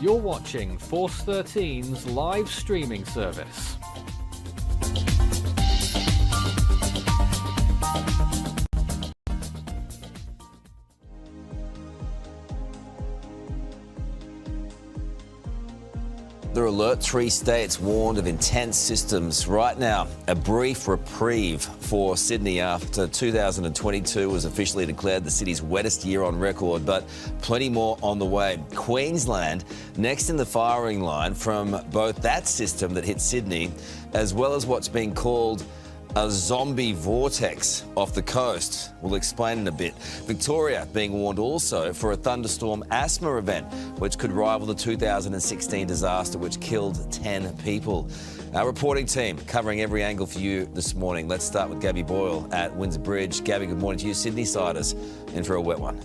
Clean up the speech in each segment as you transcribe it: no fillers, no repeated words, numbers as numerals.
You're watching Force 13's live streaming service. The alert, 3 states warned of intense systems. Right now, a brief reprieve for Sydney after 2022 was officially declared the city's wettest year on record, but plenty more on the way. Queensland next in the firing line from both that system that hit Sydney as well as what's being called a zombie vortex off the coast. We'll explain in a bit. Victoria being warned also for a thunderstorm asthma event, which could rival the 2016 disaster which killed 10 people. Our reporting team covering every angle for you this morning. Let's start with Gabby Boyle at Windsor Bridge. Gabby, good morning to you. Sydney-siders in for a wet one.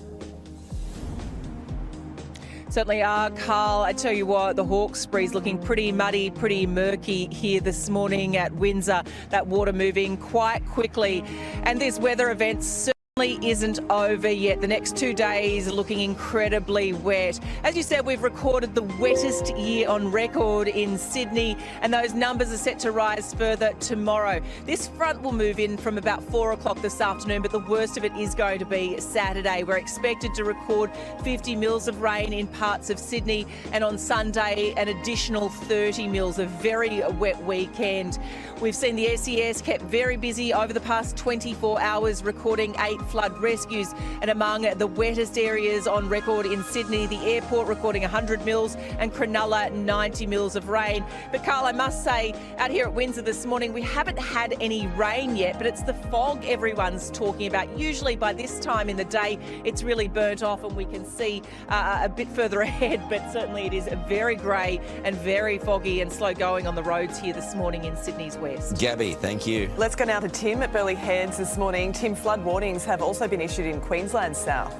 Certainly are, Carl. I tell you what, the Hawkesbury's looking pretty muddy, pretty murky here this morning at Windsor. That water moving quite quickly. And this weather event certainly isn't over yet. The next 2 days are looking incredibly wet. As you said, we've recorded the wettest year on record in Sydney, and those numbers are set to rise further tomorrow. This front will move in from about 4 o'clock this afternoon, but the worst of it is going to be Saturday. We're expected to record 50 mils of rain in parts of Sydney, and on Sunday an additional 30 mils. A very wet weekend. We've seen the SES kept very busy over the past 24 hours, recording 8 flood rescues, and among the wettest areas on record in Sydney, the airport recording 100 mils and Cronulla 90 mils of rain. But Carl, I must say, out here at Windsor this morning, we haven't had any rain yet, but it's the fog everyone's talking about. Usually by this time in the day, it's really burnt off and we can see a bit further ahead, but certainly it is very grey and very foggy and slow going on the roads here this morning in Sydney's west. Gabby, thank you. Let's go now to Tim at Burleigh Heads this morning. Tim, flood warnings have also been issued in Queensland South.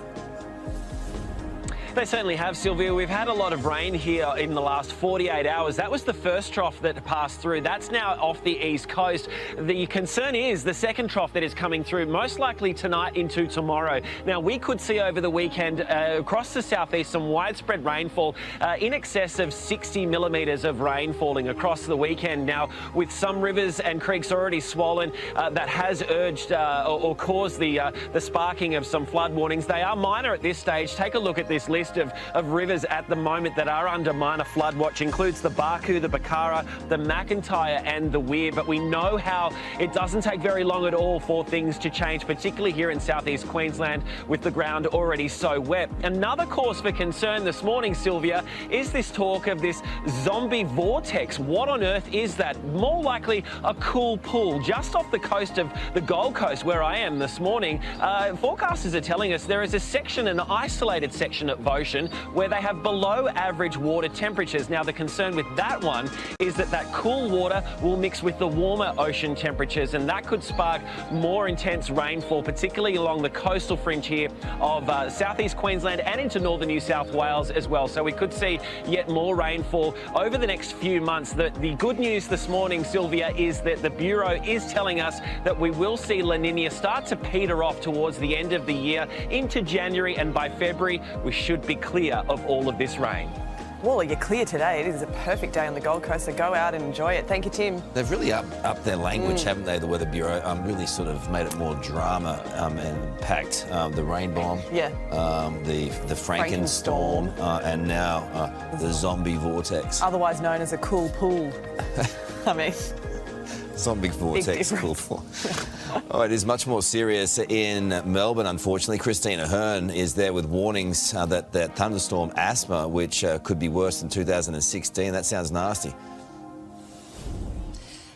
They certainly have, Sylvia. We've had a lot of rain here in the last 48 hours. That was the first trough that passed through. That's now off the east coast. The concern is the second trough that is coming through, most likely tonight into tomorrow. Now, we could see over the weekend across the southeast some widespread rainfall, in excess of 60 millimetres of rain falling across the weekend. Now, with some rivers and creeks already swollen, that has urged or caused the sparking of some flood warnings. They are minor at this stage. Take a look at this list of rivers at the moment that are under minor flood watch. Includes the Barcoo, the Bakara, the McIntyre and the Weir. But we know how it doesn't take very long at all for things to change, particularly here in South East Queensland with the ground already so wet. Another cause for concern this morning, Sylvia, is this talk of this zombie vortex. What on earth is that? More likely a cool pool just off the coast of the Gold Coast where I am this morning. Forecasters are telling us there is a section, an isolated section of ocean where they have below average water temperatures. Now, the concern with that one is that cool water will mix with the warmer ocean temperatures, and that could spark more intense rainfall, particularly along the coastal fringe here of southeast Queensland and into northern New South Wales as well. So we could see yet more rainfall over the next few months. The good news this morning, Sylvia, is that the Bureau is telling us that we will see La Nina start to peter off towards the end of the year into January, and by February we should be clear of all of this rain. Well, you're clear today. It is a perfect day on the Gold Coast, so go out and enjoy it. Thank you, Tim. They've really upped their language, haven't they, the Weather Bureau? Really sort of made it more drama and packed. The rain bomb, yeah, the Frankenstorm, and now the zombie vortex. Otherwise known as a cool pool. I mean... Zombie vortex, cool pool. Oh, it is much more serious in Melbourne, unfortunately. Christina Hearn is there with warnings that thunderstorm asthma, which could be worse than 2016. That sounds nasty.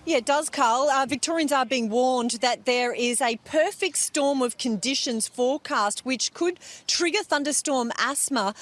Yeah, it does, Carl. Victorians are being warned that there is a perfect storm of conditions forecast which could trigger thunderstorm asthma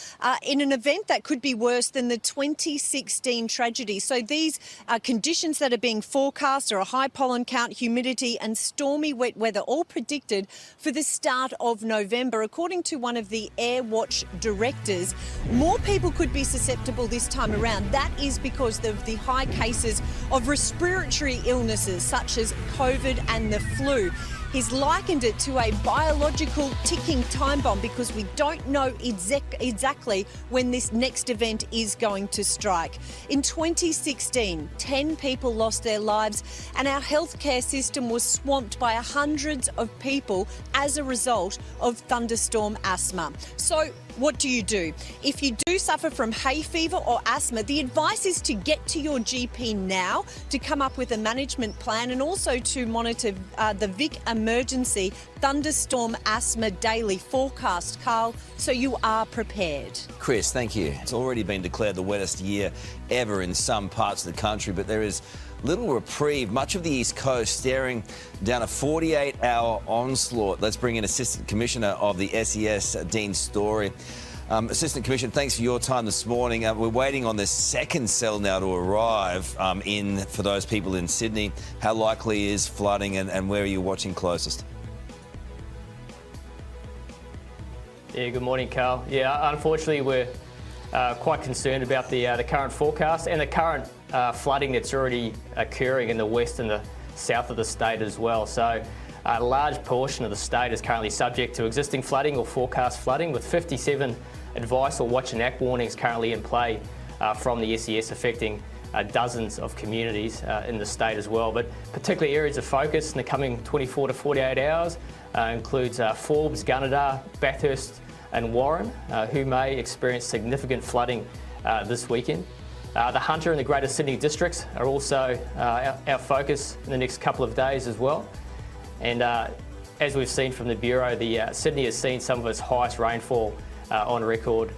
in an event that could be worse than the 2016 tragedy. So these conditions that are being forecast are a high pollen count, humidity and stormy wet weather, all predicted for the start of November. According to one of the Air Watch directors, more people could be susceptible this time around. That is because of the high cases of respiratory illnesses such as COVID and the flu. He's likened it to a biological ticking time bomb because we don't know exactly when this next event is going to strike. In 2016, 10 people lost their lives and our healthcare system was swamped by hundreds of people as a result of thunderstorm asthma. So what do you do? If you do suffer from hay fever or asthma, the advice is to get to your GP now to come up with a management plan and also to monitor the Vic Emergency Thunderstorm Asthma Daily Forecast, Carl, so you are prepared. Chris, thank you. It's already been declared the wettest year ever in some parts of the country, but there is little reprieve. Much of the East Coast staring down a 48-hour onslaught. Let's bring in Assistant Commissioner of the SES, Dean Story. Assistant Commissioner, thanks for your time this morning. We're waiting on the second cell now to arrive for those people in Sydney. How likely is flooding and where are you watching closest? Yeah, good morning, Carl. Yeah, unfortunately, we're quite concerned about the current forecast and the current flooding that's already occurring in the west and the south of the state as well. So a large portion of the state is currently subject to existing flooding or forecast flooding, with 57 advice or watch and act warnings currently in play from the SES, affecting dozens of communities in the state as well. But particular areas of focus in the coming 24 to 48 hours includes Forbes, Gunnedah, Bathurst and Warren, who may experience significant flooding this weekend. The Hunter and the Greater Sydney districts are also our focus in the next couple of days as well. And as we've seen from the Bureau, Sydney has seen some of its highest rainfall on record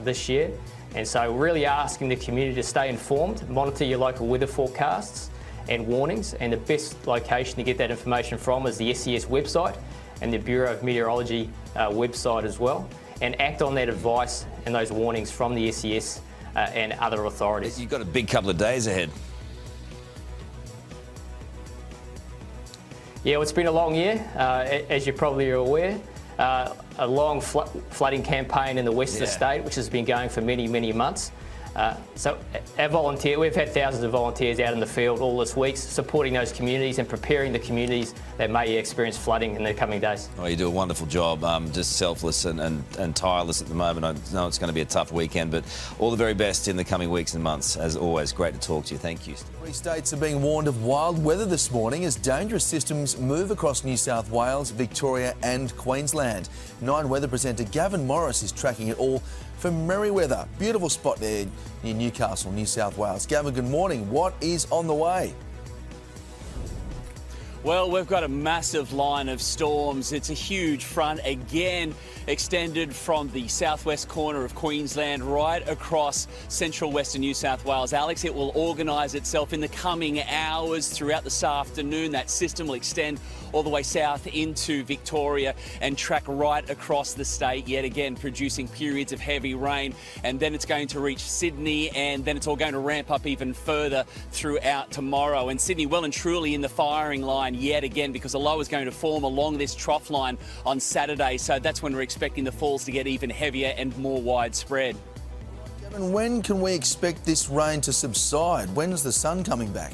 this year. And so we're really asking the community to stay informed, monitor your local weather forecasts and warnings, and the best location to get that information from is the SES website and the Bureau of Meteorology website as well, and act on that advice and those warnings from the SES and other authorities. You've got a big couple of days ahead. Yeah, well, it's been a long year, as you probably are aware. A long flooding campaign in the west of the state, which has been going for many, many months. So we've had thousands of volunteers out in the field all this week, supporting those communities and preparing the communities that may experience flooding in the coming days. Oh, you do a wonderful job, just selfless and tireless at the moment. I know it's going to be a tough weekend, but all the very best in the coming weeks and months. As always, great to talk to you. Thank you. 3 states are being warned of wild weather this morning as dangerous systems move across New South Wales, Victoria and Queensland. 9 weather presenter Gavin Morris is tracking it all from Merriweather. Beautiful spot there near Newcastle, New South Wales. Gavin, good morning. What is on the way? Well, we've got a massive line of storms. It's a huge front, again, extended from the southwest corner of Queensland right across central western New South Wales. Alex, it will organise itself in the coming hours throughout this afternoon. That system will extend all the way south into Victoria and track right across the state, yet again producing periods of heavy rain. And then it's going to reach Sydney, and then it's all going to ramp up even further throughout tomorrow. And Sydney well and truly in the firing line yet again, because a low is going to form along this trough line on Saturday. So that's when we're expecting the falls to get even heavier and more widespread. Gavin, when can we expect this rain to subside? When's the sun coming back?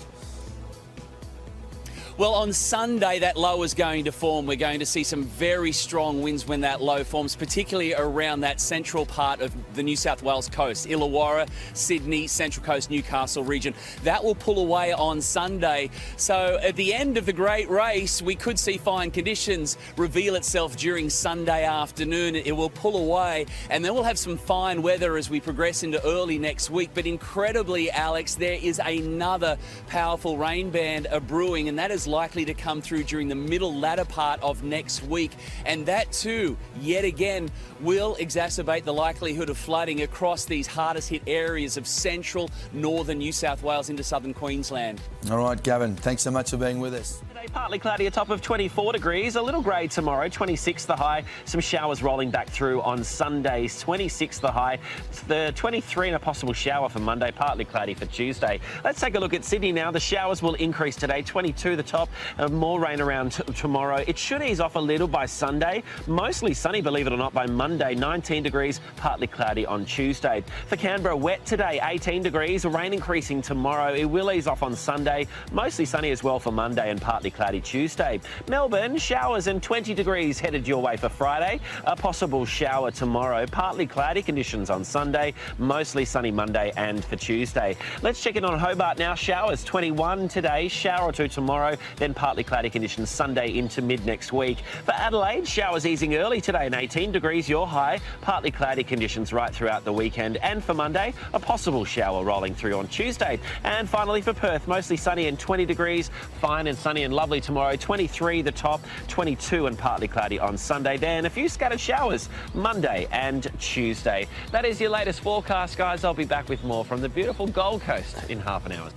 Well, on Sunday, that low is going to form. We're going to see some very strong winds when that low forms, particularly around that central part of the New South Wales coast, Illawarra, Sydney, Central Coast, Newcastle region. That will pull away on Sunday. So at the end of the great race, we could see fine conditions reveal itself during Sunday afternoon. It will pull away, and then we'll have some fine weather as we progress into early next week. But incredibly, Alex, there is another powerful rain band brewing, and that is showers likely to come through during the latter part of next week. And that too, yet again, will exacerbate the likelihood of flooding across these hardest hit areas of central northern New South Wales into southern Queensland. All right, Gavin, thanks so much for being with us. Today, partly cloudy, a top of 24 degrees, a little grey tomorrow, 26 the high. Some showers rolling back through on Sunday, 26 the high. The 23 and a possible shower for Monday, partly cloudy for Tuesday. Let's take a look at Sydney now. The showers will increase today, 22 the top, more rain around tomorrow. It should ease off a little by Sunday. Mostly sunny, believe it or not, by Monday, 19 degrees, partly cloudy on Tuesday. For Canberra, wet today, 18 degrees, rain increasing tomorrow. It will ease off on Sunday, mostly sunny as well for Monday and partly cloudy Tuesday. Melbourne, showers and 20 degrees headed your way for Friday. A possible shower tomorrow, partly cloudy conditions on Sunday, mostly sunny Monday and for Tuesday. Let's check in on Hobart now. Showers 21 today, shower or two tomorrow, then partly cloudy conditions Sunday into mid next week. For Adelaide, showers easing early today and 18 degrees your high, partly cloudy conditions right throughout the weekend. And for Monday, a possible shower rolling through on Tuesday. And finally for Perth, mostly sunny and 20 degrees, fine and sunny and lovely tomorrow, 23 the top, 22 and partly cloudy on Sunday. Then a few scattered showers Monday and Tuesday. That is your latest forecast, guys. I'll be back with more from the beautiful Gold Coast in half an hour.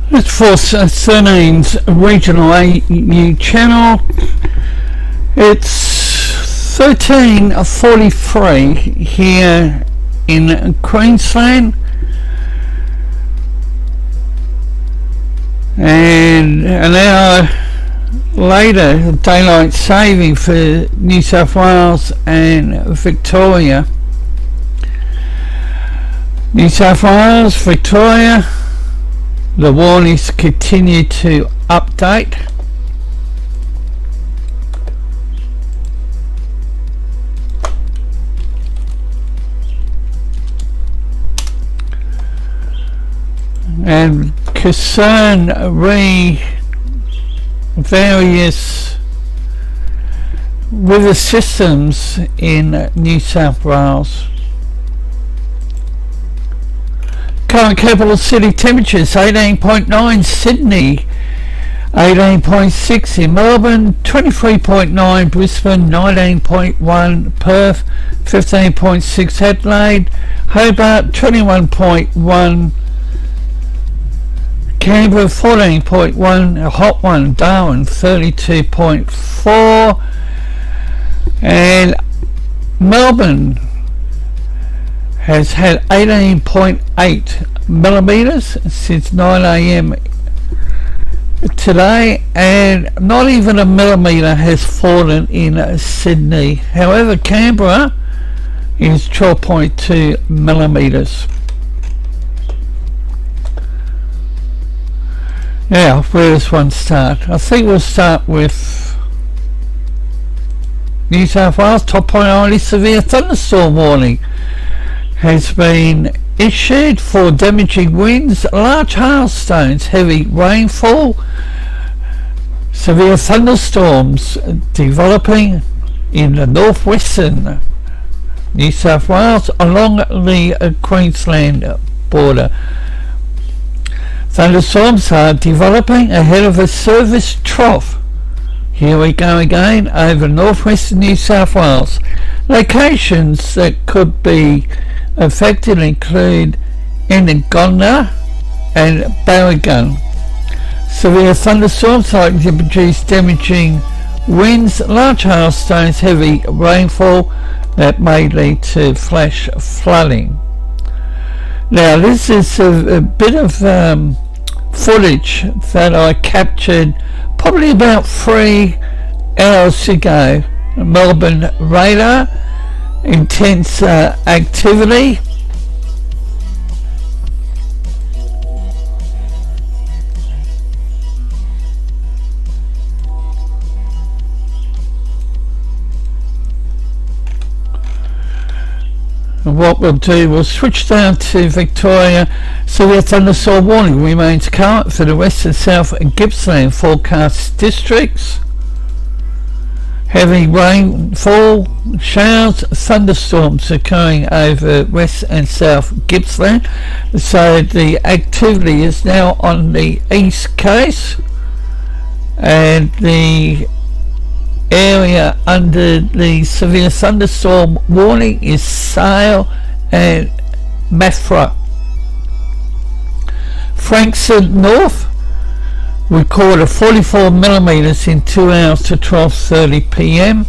It's Force 13's Regional AU channel. It's 13:43 here in Queensland, and an hour later daylight saving for New South Wales and Victoria. New South Wales, Victoria, the warnings continue to update. And concern various river systems in New South Wales. Current capital city temperatures 18.9 Sydney, 18.6 in Melbourne, 23.9 Brisbane, 19.1 Perth, 15.6 Adelaide, Hobart 21.1, Canberra 14.1, a hot one, Darwin 32.4, and Melbourne has had 18.8 millimetres since 9 a.m. today, and not even a millimetre has fallen in Sydney. However, Canberra is 12.2 millimetres. Now, where does one start? I think we'll start with New South Wales. Top priority severe thunderstorm warning has been issued for damaging winds, large hailstones, heavy rainfall, severe thunderstorms developing in the northwestern New South Wales along the Queensland border. Thunderstorms are developing ahead of a service trough. Here we go again over northwestern New South Wales. Locations that could be affected include Ennangonna and Barragun. Severe thunderstorms likely to produce damaging winds, large hailstones, heavy rainfall that may lead to flash flooding. Now this is a bit of footage that I captured probably about 3 hours ago. Melbourne radar, intense activity. And what we'll do, we'll switch down to Victoria. Severe thunderstorm warning remains current for the west and south Gippsland forecast districts. Heavy rainfall, showers, thunderstorms occurring over West and South Gippsland. So the activity is now on the East Coast, and the area under the severe thunderstorm warning is Sale and Mathra. Frankston North recorded 44 millimetres in 2 hours to 12:30 p.m.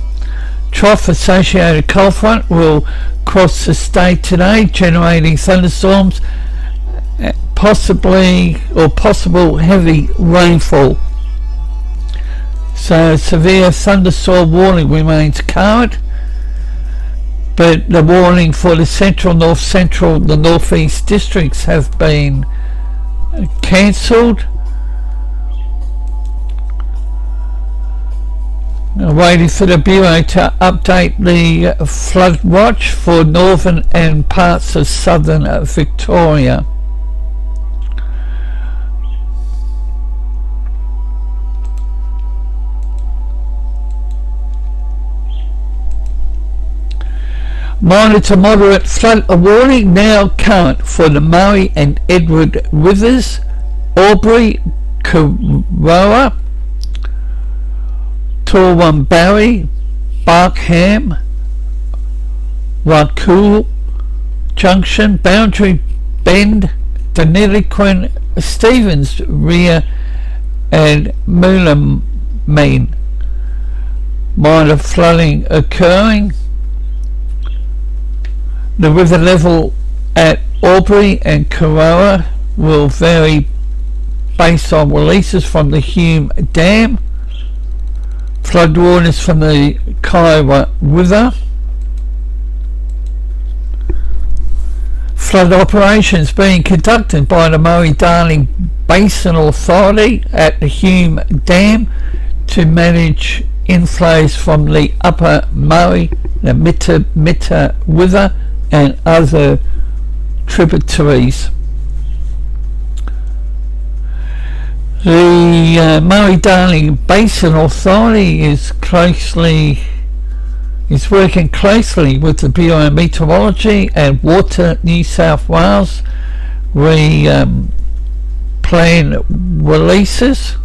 Trough associated cold front will cross the state today, generating thunderstorms, possible heavy rainfall. So severe thunderstorm warning remains current, but the warning for the central, north central, the northeast districts have been cancelled. Waiting for the Bureau to update the flood watch for northern and parts of southern Victoria. Minor to moderate flood warning now current for the Murray and Edward rivers, Albury, Karoa, Torwambarri, Barkham, Wakul Junction, Boundary Bend, Dunedin, Stevens, Rear and Moolameen. Minor flooding occurring. The river level at Albury and Karoa will vary based on releases from the Hume Dam. Flood warnings from the Kiowa River. Flood operations being conducted by the Murray-Darling Basin Authority at the Hume Dam to manage inflows from the Upper Murray, the Mitta River and other tributaries. The Murray-Darling Basin Authority is working closely with the Bureau of Meteorology and Water New South Wales. We plan releases.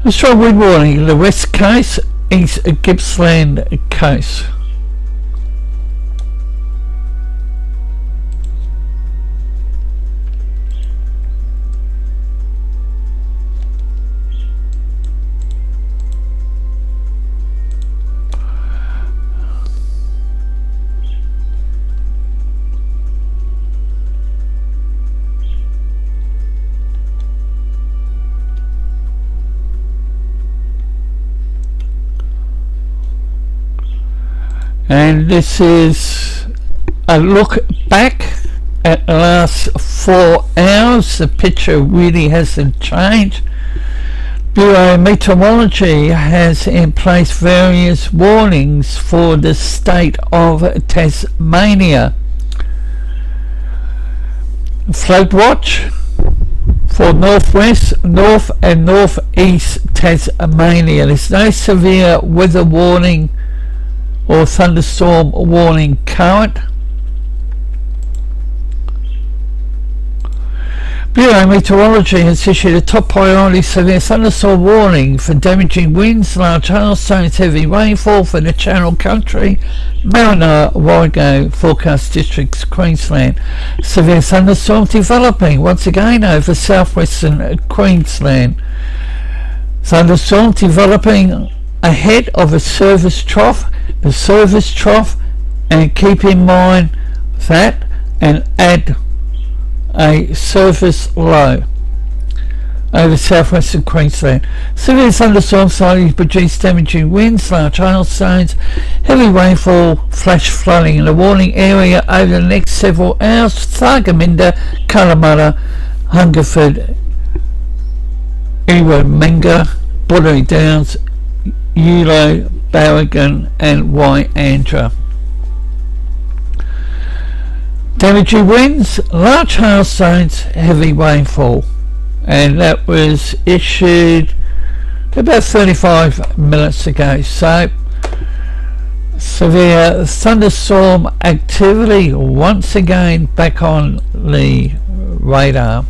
A strong wind warning, the West Coast, East Gippsland Coast. And this is a look back at the last 4 hours. The picture really hasn't changed. Bureau of Meteorology has in place various warnings for the state of Tasmania. Flood watch for northwest, north and northeast Tasmania. There's no severe weather warning or thunderstorm warning current. Bureau of Meteorology has issued a top priority severe thunderstorm warning for damaging winds, large hailstones, heavy rainfall for the Channel Country, Mariner, Warrego forecast districts, Queensland. Severe thunderstorm developing once again over southwestern Queensland. Thunderstorm developing ahead of a surface trough. The surface trough, and keep in mind that, and add a surface low over southwestern Queensland. Severe thunderstorms likely produce damaging winds, large hailstones, heavy rainfall, flash flooding in the warning area over the next several hours. Thargomindah, Kalamata, Hungerford, Iwamenga, Bordering Downs, Eulo, Barragan and Wyandra. Damaging winds, large hailstones, heavy rainfall, and that was issued about 35 minutes ago. So severe thunderstorm activity once again back on the radar.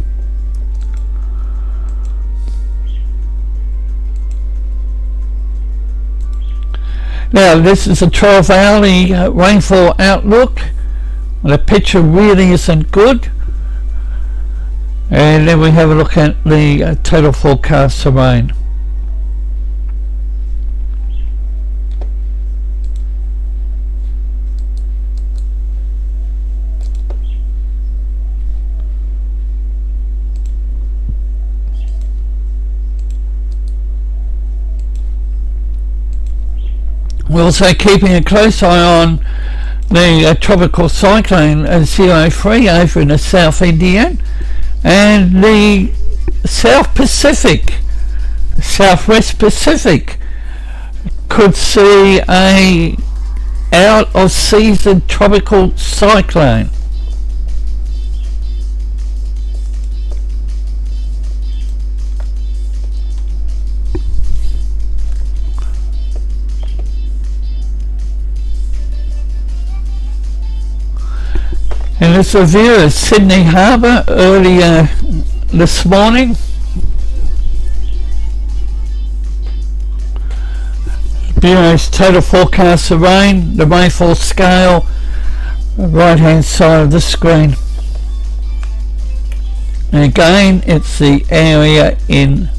Now this is a 12-hourly rainfall outlook. The picture really isn't good. And then we have a look at the total forecast of rain. We're also keeping a close eye on the tropical cyclone 03 over in the South Indian and the South Pacific, Southwest Pacific could see a out of season tropical cyclone. And it's a view of Sydney Harbour earlier this morning. Bureau's total forecast of rain, the rainfall scale, right hand side of the screen. And again, it's the area in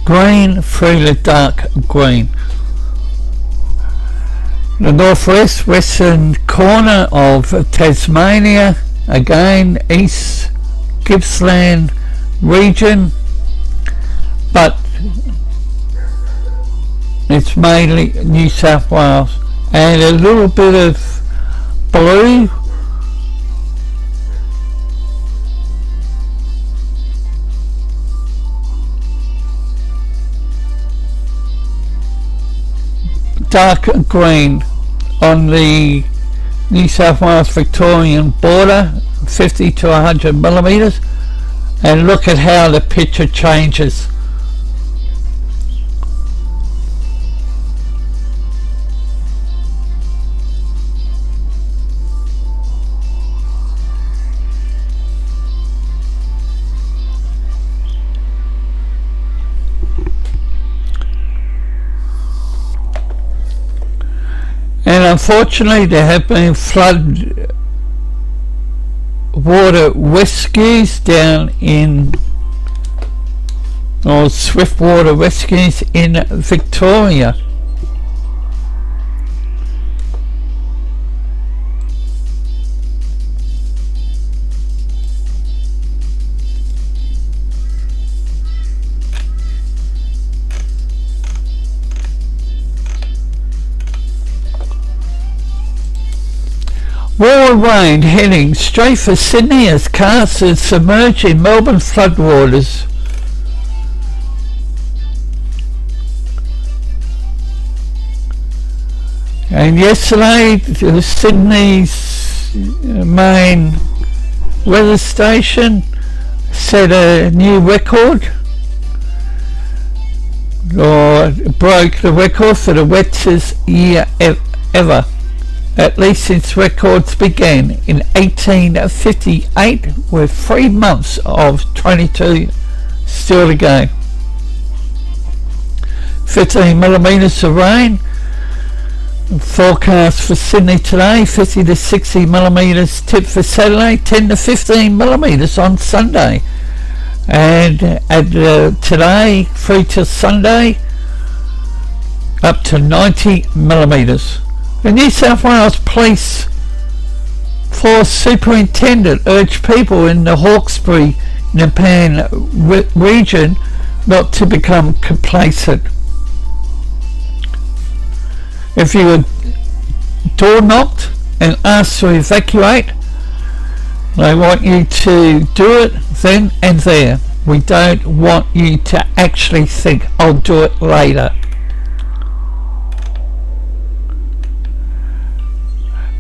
green through the dark green. The northwest western corner of Tasmania, again East Gippsland region, but it's mainly New South Wales, and a little bit of blue dark green on the New South Wales Victorian border, 50 to 100 millimetres, and look at how the picture changes. And unfortunately there have been flood water rescues down in, or swift water rescues in Victoria. Wall of rain heading straight for Sydney as cars are submerged in Melbourne floodwaters. And yesterday, Sydney's main weather station set a new record, or broke the record for the wettest year ever, at least since records began in 1858, with 3 months of 22 still to go. 15 millimetres of rain forecast for Sydney today, 50 to 60 millimetres tipped for Saturday, 10 to 15 millimetres on Sunday, and at today through to Sunday up to 90 millimetres. The New South Wales Police Force Superintendent urged people in the Hawkesbury Nepean region not to become complacent. If you were door knocked and asked to evacuate, they want you to do it then and there. We don't want you to actually think, I'll do it later.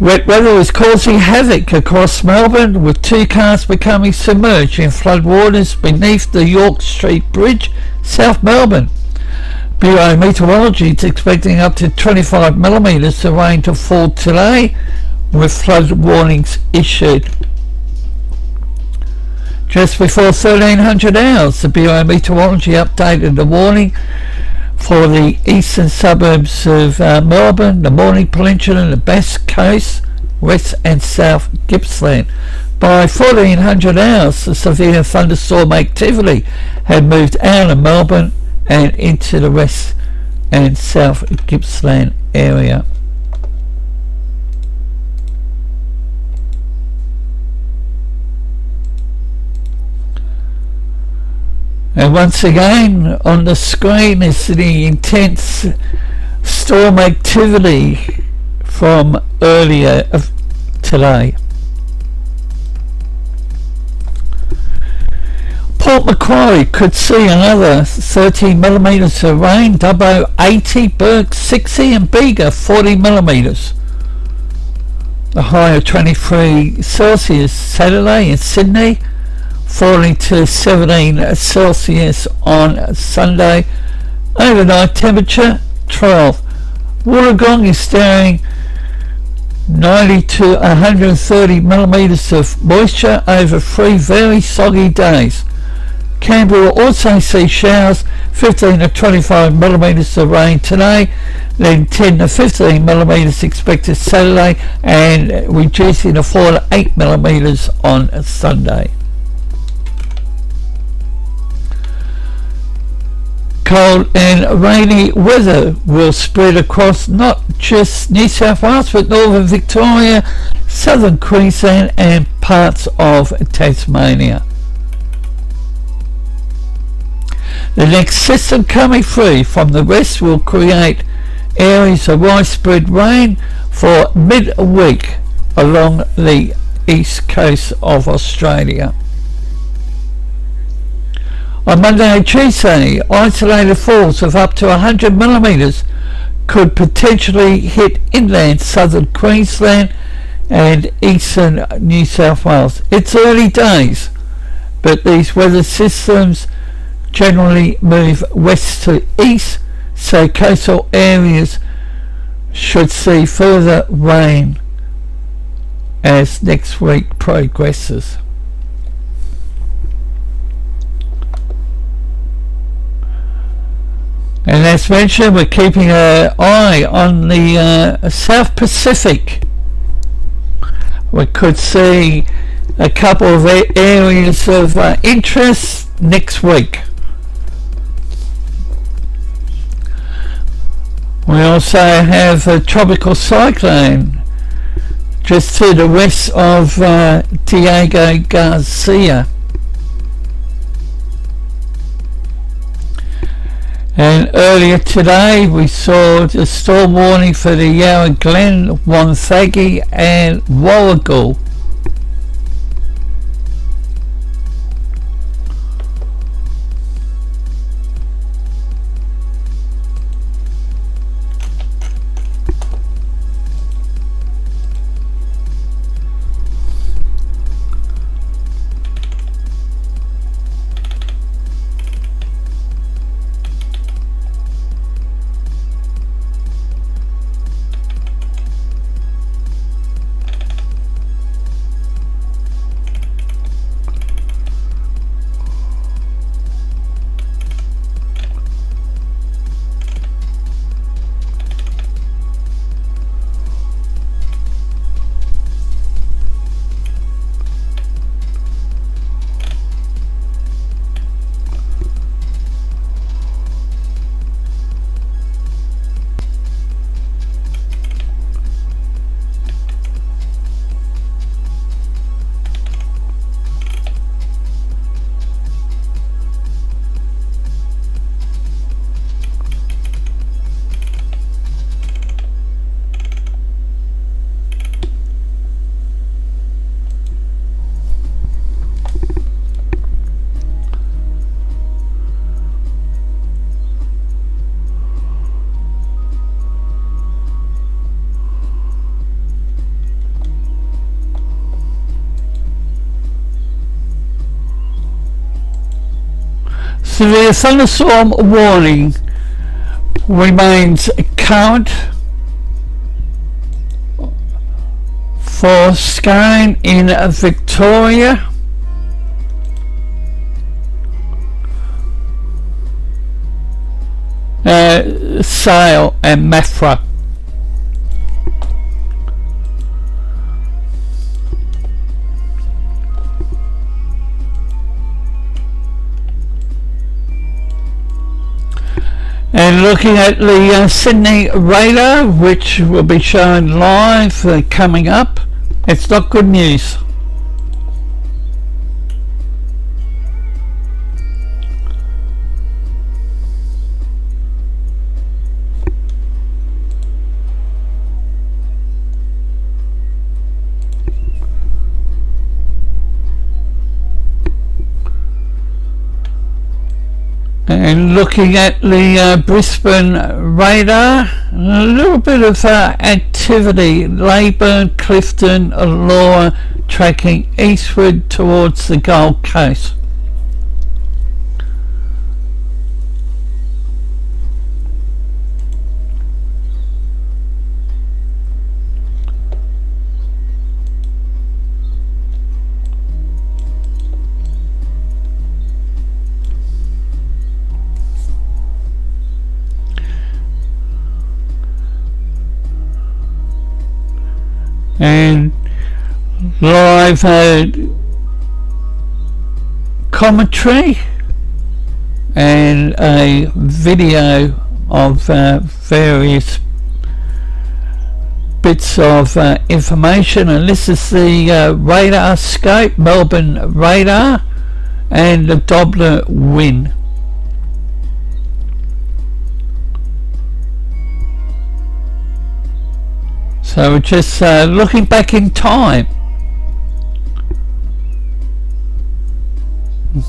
Wet weather is causing havoc across Melbourne, with 2 cars becoming submerged in floodwaters beneath the York Street Bridge, South Melbourne. Bureau Meteorology is expecting up to 25 millimetres of rain to fall today, with flood warnings issued. Just before 1300 hours, the Bureau Meteorology updated the warning for the eastern suburbs of Melbourne, the Morning Peninsula and the Bass Coast, West and South Gippsland. By 1400 hours, the severe thunderstorm activity had moved out of Melbourne and into the West and South Gippsland area. And once again on the screen is the intense storm activity from earlier today. Port Macquarie could see another 30 millimetres of rain, Dubbo 80, Bourke 60 and Bega 40 millimetres. The high of 23 Celsius Saturday in Sydney, falling to 17 Celsius on Sunday. Overnight temperature 12. Wollongong is staring 90 to 130 millimetres of moisture over 3 very soggy days. Canberra will also see showers, 15 to 25 millimetres of rain today, then 10 to 15 millimetres expected Saturday, and reducing to 4 to 8 millimetres on Sunday. Cold and rainy weather will spread across not just New South Wales but northern Victoria, southern Queensland and parts of Tasmania. The next system coming through from the west will create areas of widespread rain for mid-week along the east coast of Australia. On Monday and Tuesday, isolated falls of up to 100 millimetres could potentially hit inland southern Queensland and eastern New South Wales. It's early days, but these weather systems generally move west to east, so coastal areas should see further rain as next week progresses. And as mentioned, we're keeping an eye on the South Pacific. We could see a couple of areas of interest next week. We also have a tropical cyclone just to the west of Diego Garcia. And earlier today we saw the storm warning for the Yarra Glen, Wonthaggi and Warragul. severe thunderstorm warning remains current for skying in Victoria, Sale and Maffra. And looking at the Sydney radar, which will be shown live coming up, it's not good news. And looking at the Brisbane radar, a little bit of activity. Leyburn, Clifton, Laura tracking eastward towards the Gold Coast. And live commentary and a video of various bits of information, and this is the radar scope, Melbourne radar, and the Doppler wind. So we're just looking back in time,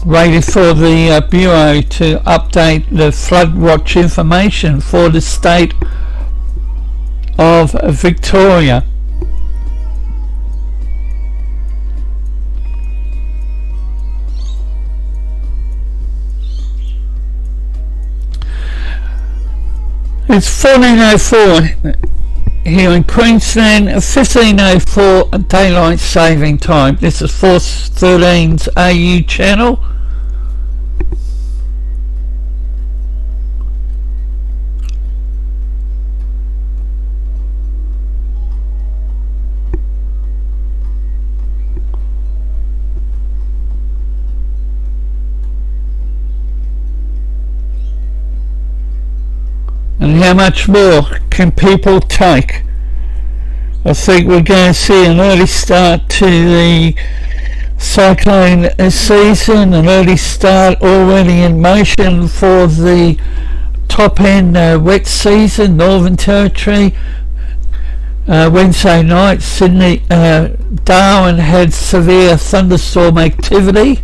waiting for the Bureau to update the flood watch information for the state of Victoria. It's 14:04 here in Queensland, 15:04 daylight saving time. This is Force 13's AU channel. And how much more can people take? I think we're going to see an early start to the cyclone season, an early start already in motion for the top end wet season, Northern Territory. Wednesday night, Sydney, Darwin had severe thunderstorm activity.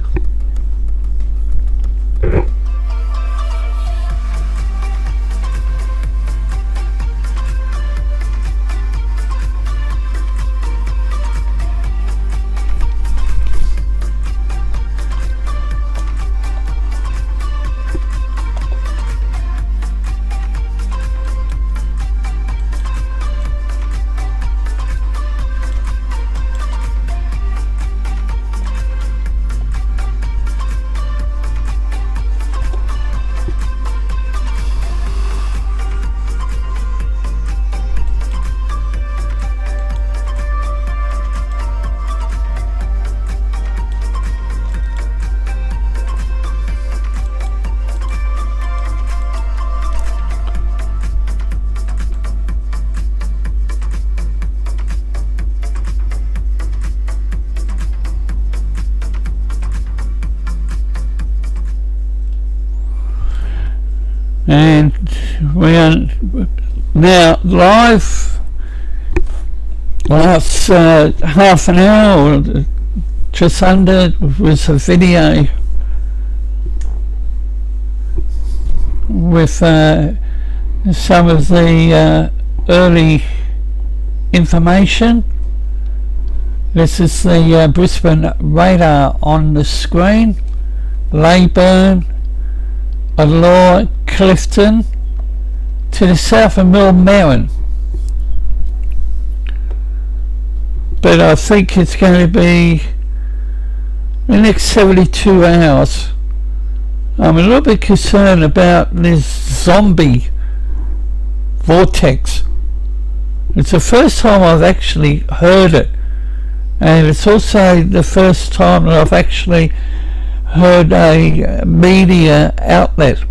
And we are now live. Last half an hour, just under, was a video with some of the early information. This is the Brisbane radar on the screen. Leyburn, along Clifton to the south of Millmerran. But I think it's going to be the next 72 hours. I'm a little bit concerned about this zombie vortex. It's the first time I've actually heard it, and it's also the first time that I've actually heard a media outlet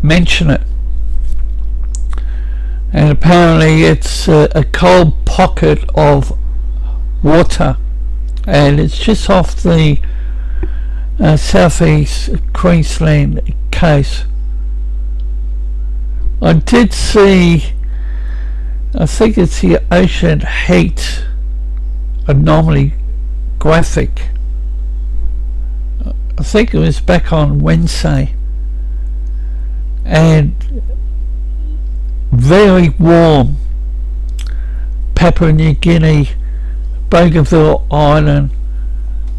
mention it. And apparently it's a cold pocket of water, and it's just off the South East Queensland Coast. I did see, I think it's the ocean heat anomaly graphic. I think it was back on Wednesday, and very warm Papua New Guinea, Bougainville Island,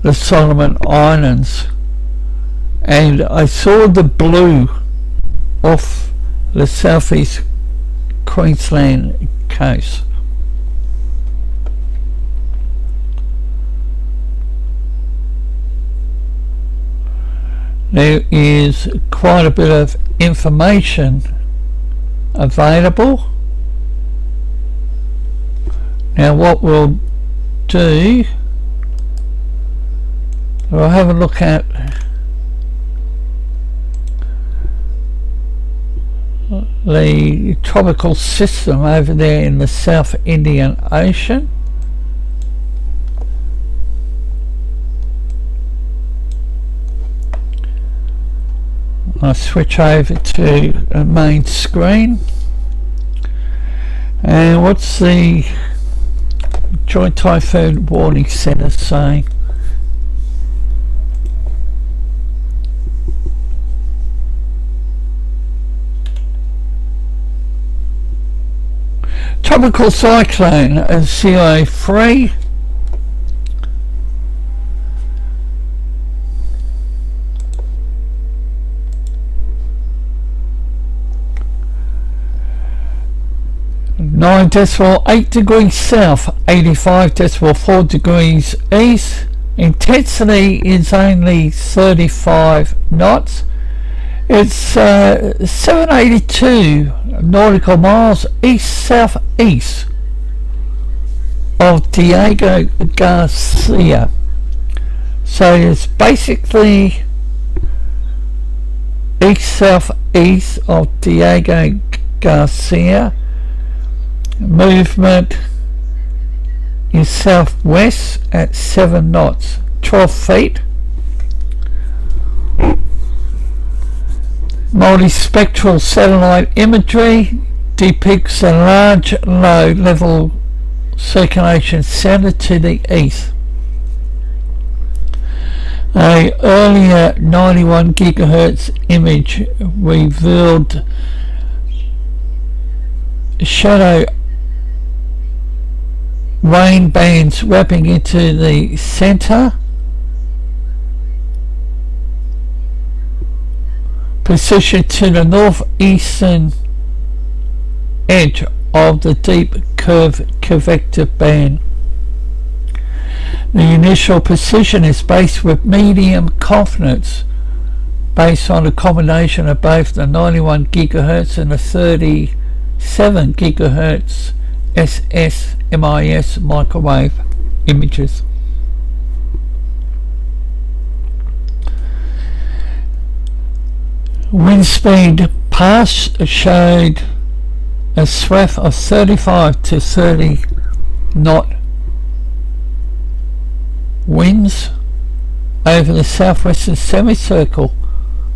the Solomon Islands, and I saw the blue off the southeast Queensland coast. There is quite a bit of information available. Now what we'll do, we'll have a look at the tropical system over there in the South Indian Ocean. I'll switch over to the main screen. And what's the Joint Typhoon Warning Centre saying? Tropical cyclone CO3. Nine decimal 8 degrees south, 85.4 degrees east. Intensity is only 35 knots. It's 782 nautical miles east southeast of Diego Garcia. So it's basically east southeast of Diego Garcia. Movement is southwest at 7 knots, 12 feet. Multispectral satellite imagery depicts a large low level circulation center to the east. A earlier 91 gigahertz image revealed shadow rain bands wrapping into the center, positioned to the northeastern edge of the deep convective band. The initial position is based with medium confidence based on a combination of both the 91 gigahertz and the 37 gigahertz SSMIS microwave images. Wind speed past showed a swath of 35 to 30 knot winds over the southwestern semicircle,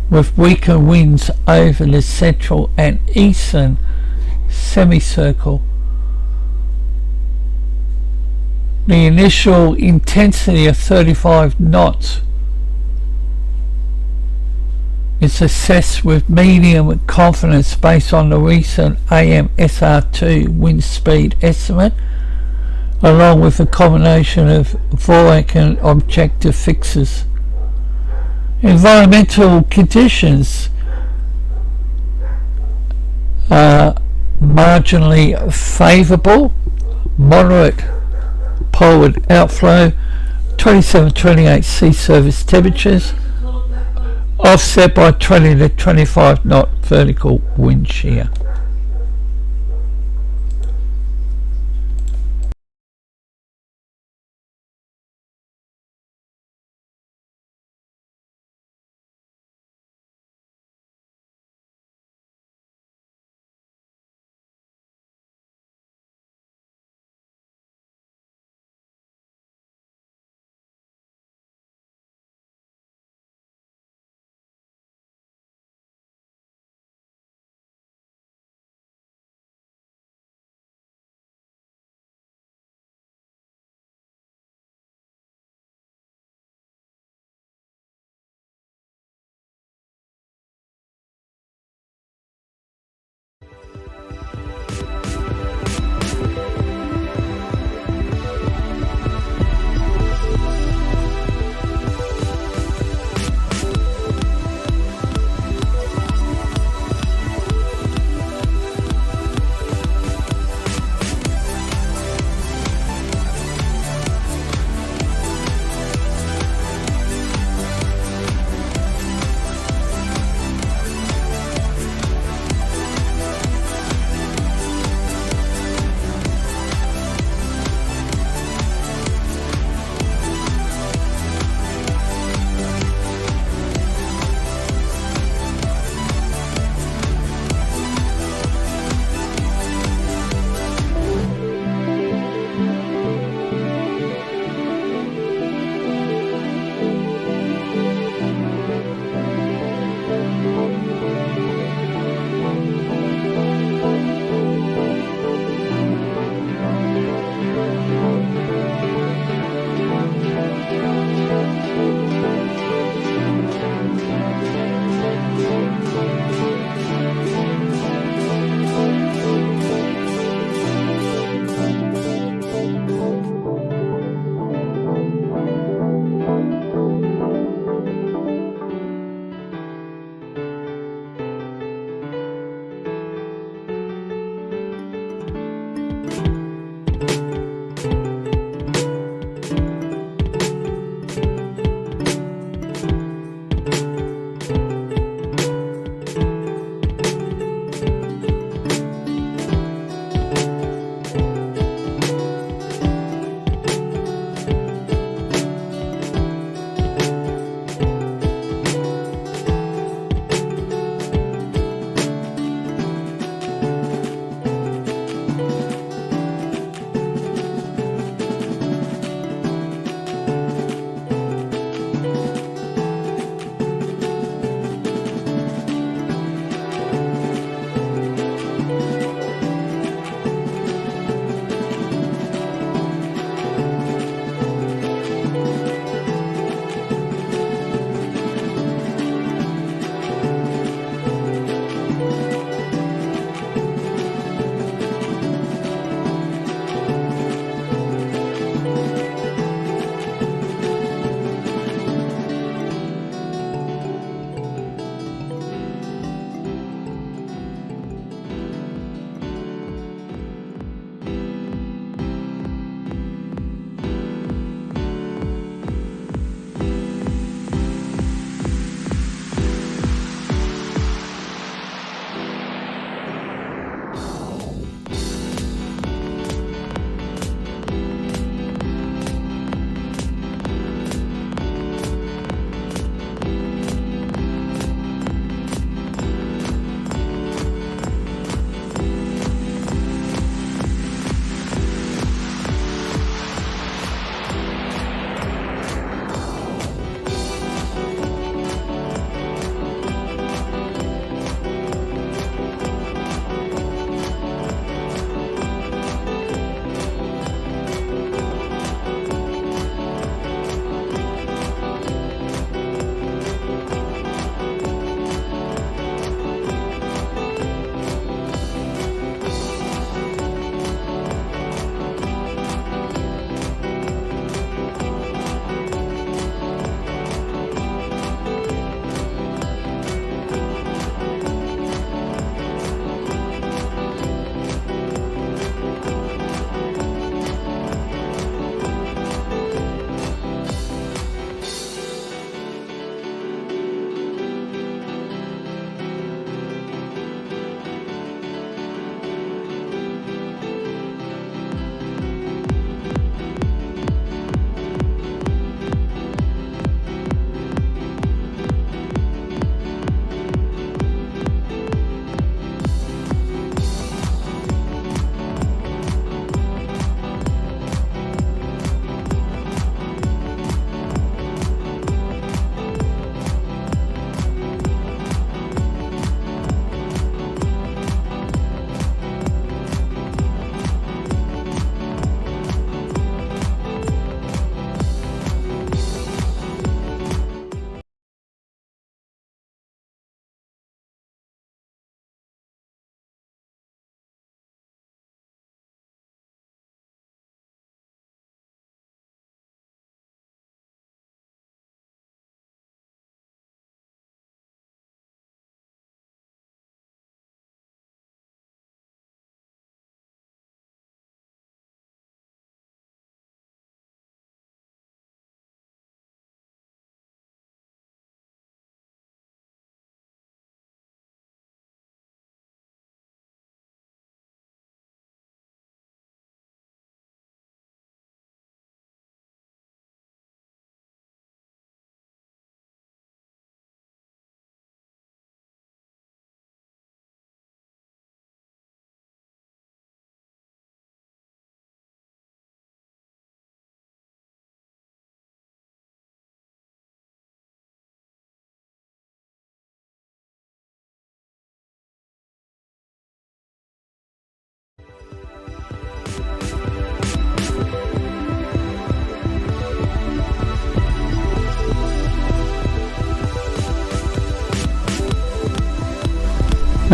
with weaker winds over the central and eastern semicircle. The initial intensity of 35 knots is assessed with medium confidence based on the recent AMSR2 wind speed estimate, along with a combination of Vortex and objective fixes. Environmental conditions are marginally favourable, moderate poleward outflow, 27-28 sea surface temperatures, offset by 20 to 25 knot vertical wind shear.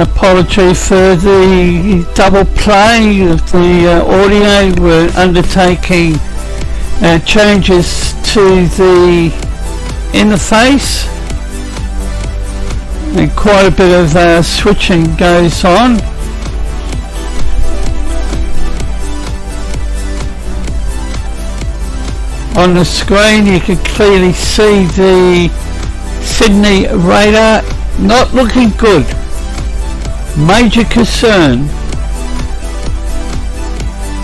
Apology for the double play of the audio. We're undertaking changes to the interface, and quite a bit of switching goes on. On the screen you can clearly see the Sydney radar not looking good. Major concern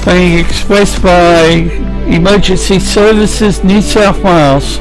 being expressed by Emergency Services New South Wales.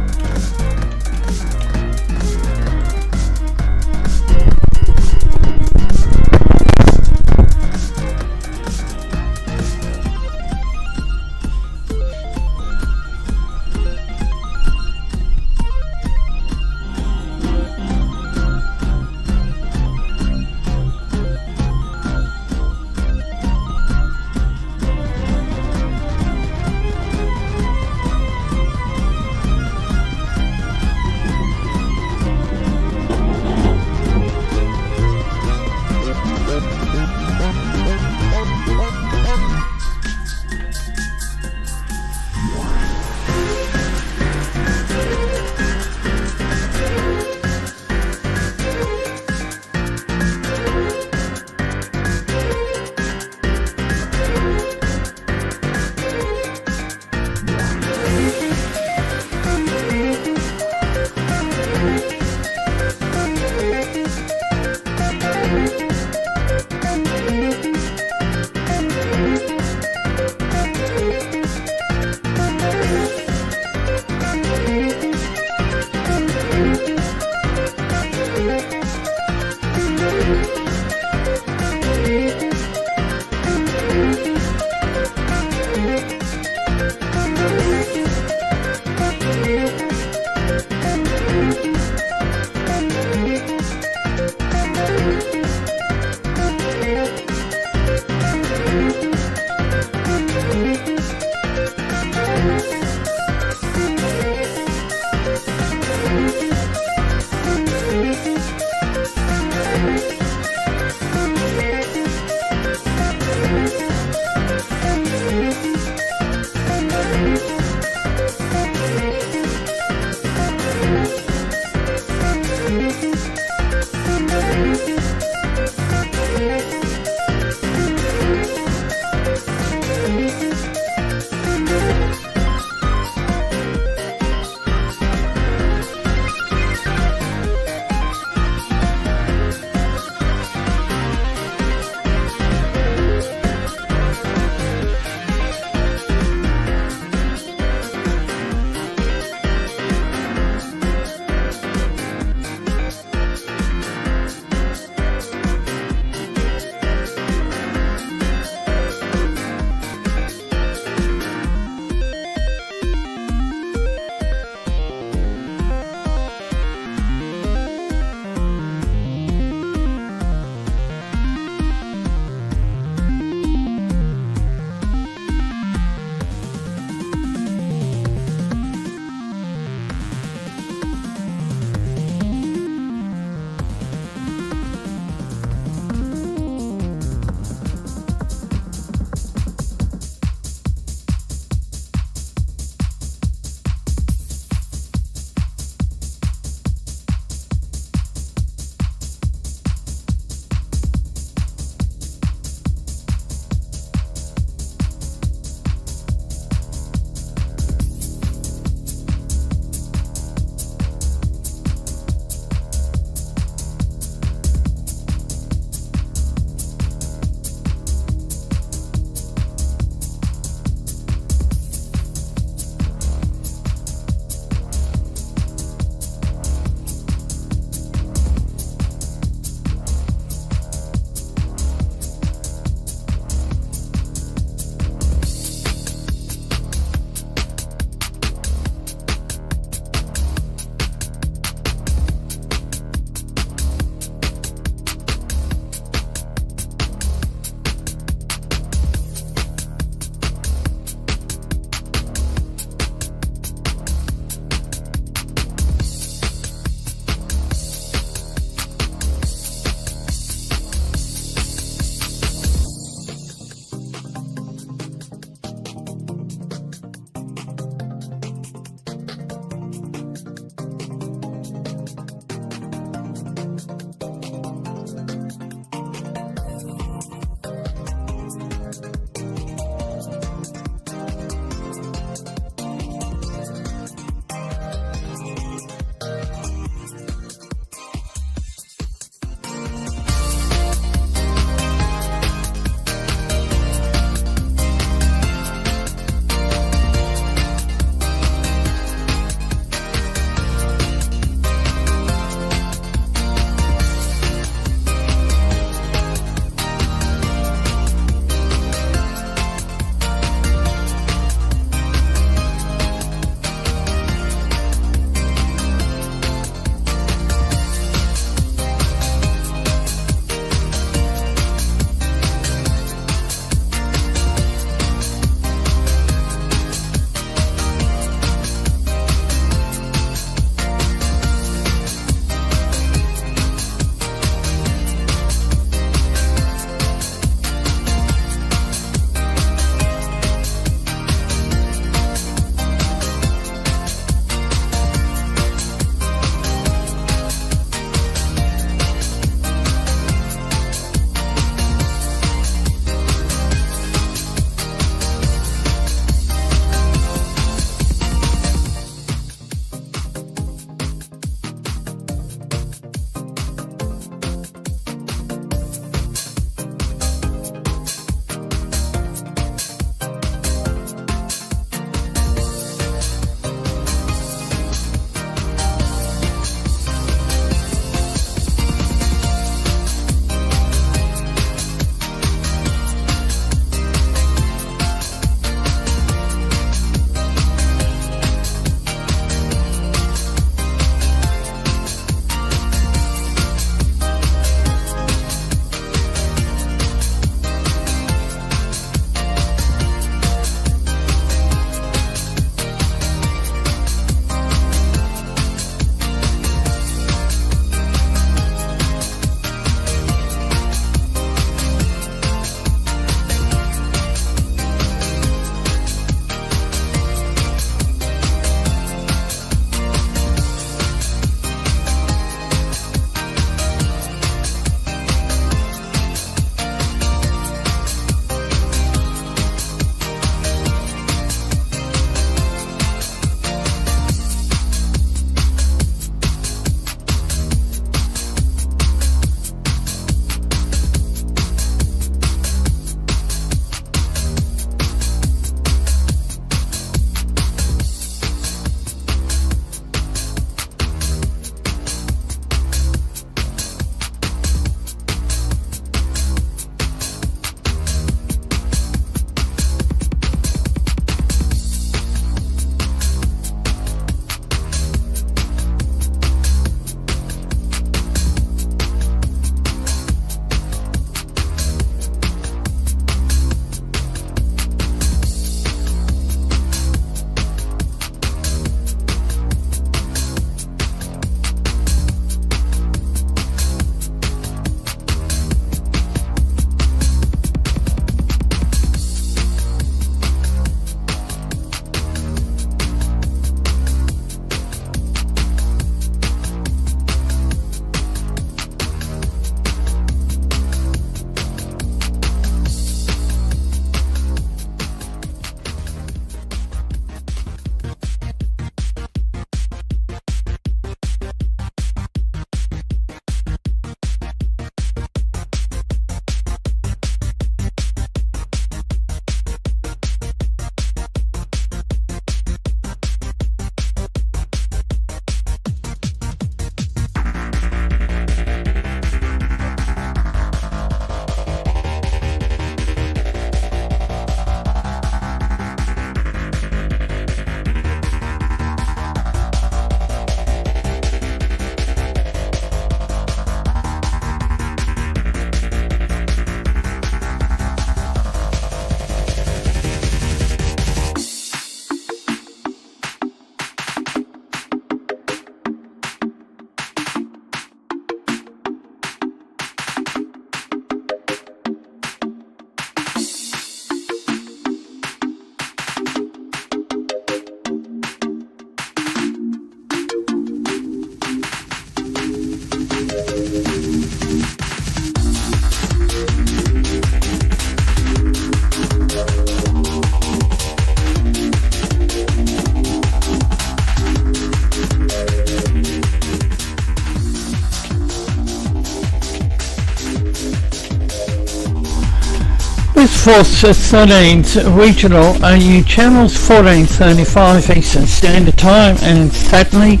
Force 13's regional AU channels 14:35 Eastern Standard Time, and sadly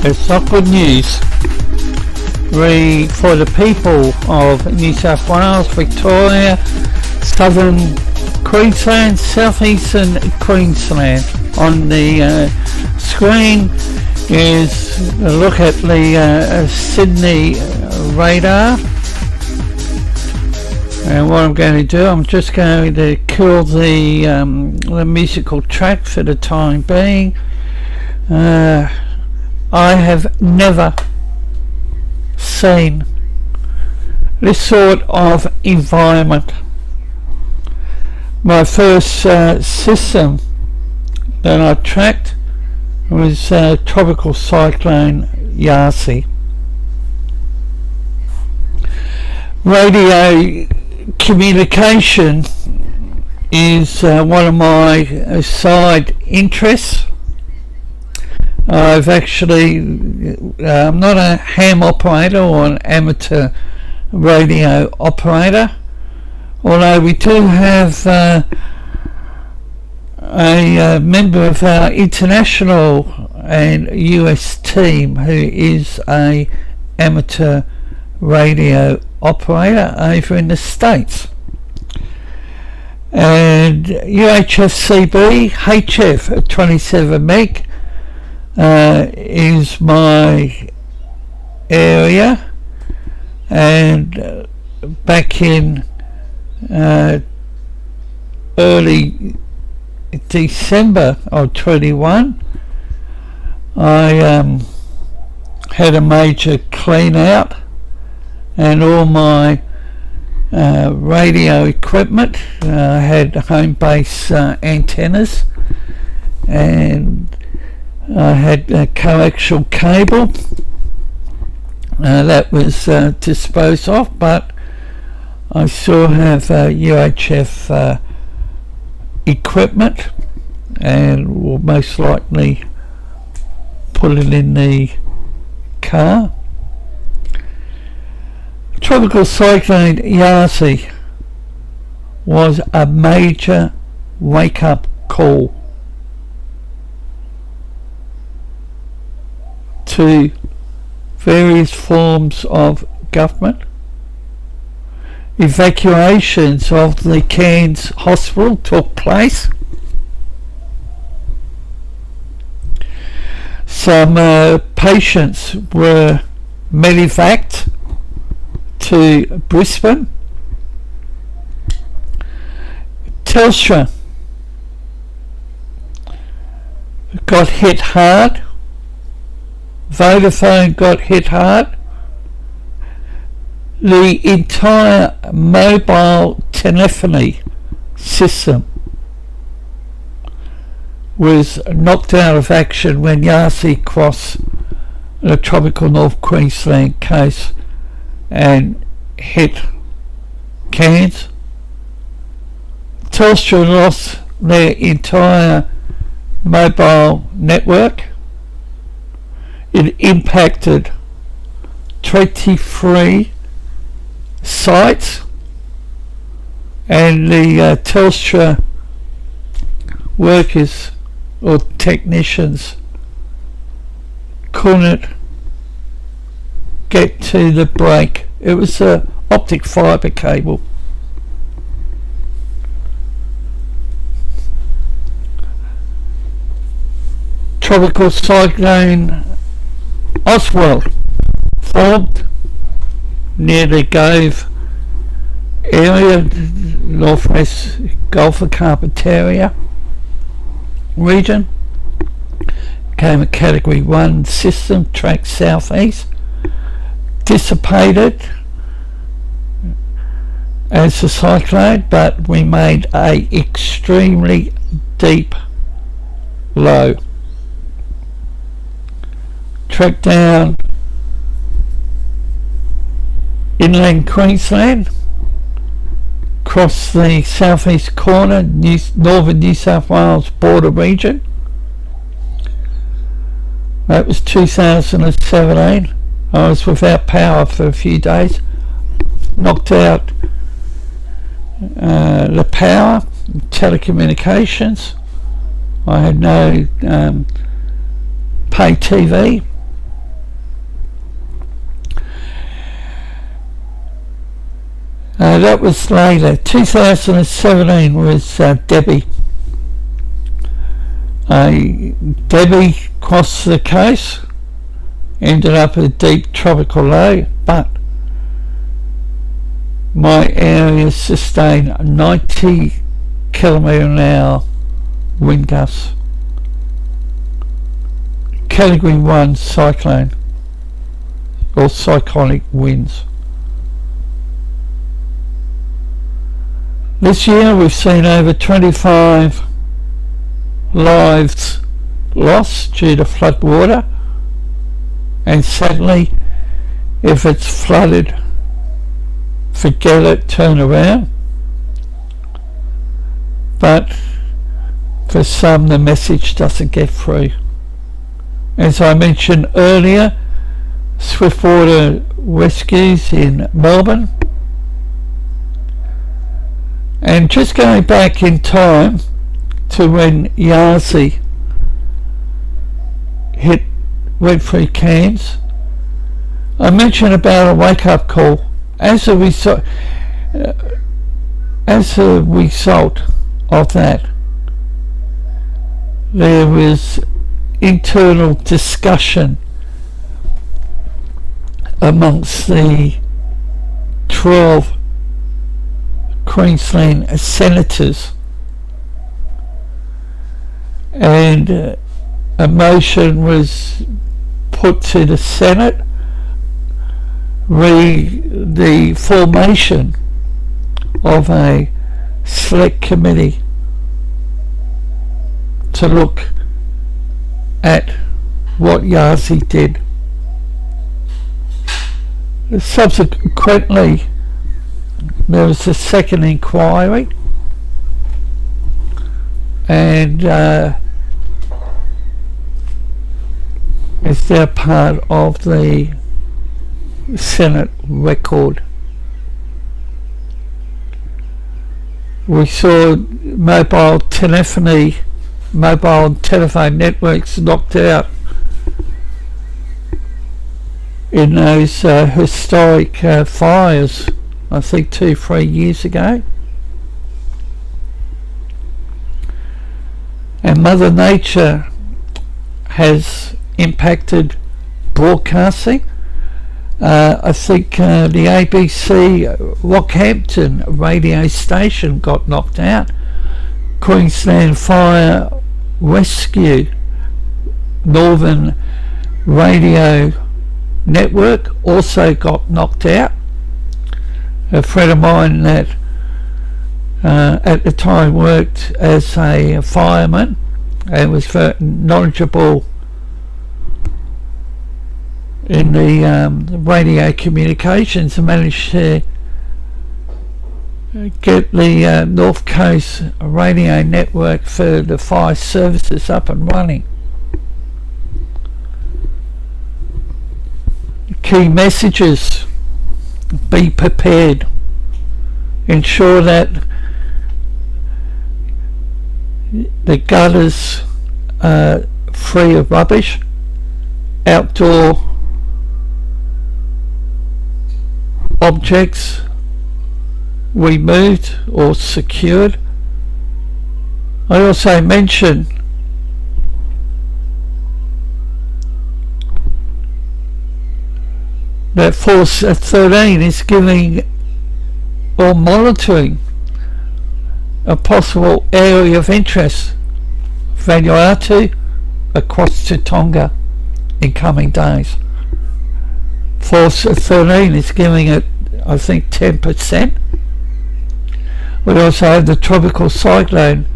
it's not good news for the people of New South Wales, Victoria, Southern Queensland, Southeastern Queensland. On the screen is a look at the Sydney radar. And what I'm going to do, I'm just going to kill the musical track for the time being. I have never seen this sort of environment. My first system that I tracked was Tropical Cyclone Yasi. Radio communication is one of my side interests. I've actually, I'm not a ham operator or an amateur radio operator, although we do have a member of our international and US team who is a amateur radio operator over in the States. And UHFCB HF 27 meg is my area, and back in early December of 21 I had a major clean out, and all my radio equipment, I had home base antennas, and I had a coaxial cable that was disposed of, but I still have UHF equipment, and will most likely put it in the car. Tropical Cyclone Yasi was a major wake-up call to various forms of government. Evacuations of the Cairns Hospital took place. Some patients were medevaced to Brisbane. Telstra got hit hard. Vodafone got hit hard. The entire mobile telephony system was knocked out of action when Yasi crossed the tropical North Queensland coast and hit Cairns. Telstra lost their entire mobile network. It impacted 23 sites, and the Telstra workers or technicians couldn't get to the break. It was a optic fibre cable. Tropical Cyclone Oswald formed near the Gove area, northwest Gulf of Carpentaria region. Became a category 1 system, tracked southeast, dissipated as a cyclone, but remained a extremely deep low. Tracked down inland Queensland, across the southeast corner, northern New South Wales border region. That was 2017. I was without power for a few days. Knocked out the power, telecommunications. I had no pay TV. That was later. 2017 was Debbie. Debbie crossed the coast, ended up a deep tropical low, but my area sustained 90 km/h wind gusts. Category 1 cyclone or cyclonic winds. This year we've seen over 25 lives lost due to flood water, and sadly, if it's flooded, forget it, turn around. But for some, the message doesn't get through. As I mentioned earlier, swiftwater rescues in Melbourne. And just going back in time to when Yasi went through Cairns, I mentioned about a wake-up call. As a result of that, there was internal discussion amongst the 12 Queensland senators, and a motion was put to the Senate the formation of a select committee to look at what Yasi did. Subsequently, there was a second inquiry, and it's now part of the Senate record. We saw mobile telephone networks knocked out in those historic fires, I think 2-3 years ago. And Mother Nature has impacted broadcasting. I think the ABC Rockhampton radio station got knocked out. Queensland Fire Rescue Northern Radio Network also got knocked out. A friend of mine that at the time worked as a fireman and was very knowledgeable in the radio communications, and managed to get the North Coast radio network for the fire services up and running. Key messages: be prepared, ensure that the gutters are free of rubbish, outdoor objects removed or secured. I also mentioned that Force 13 is giving or monitoring a possible area of interest, Vanuatu across to Tonga, in coming days. Force 13 is giving it, I think, 10%. We also have the tropical cyclone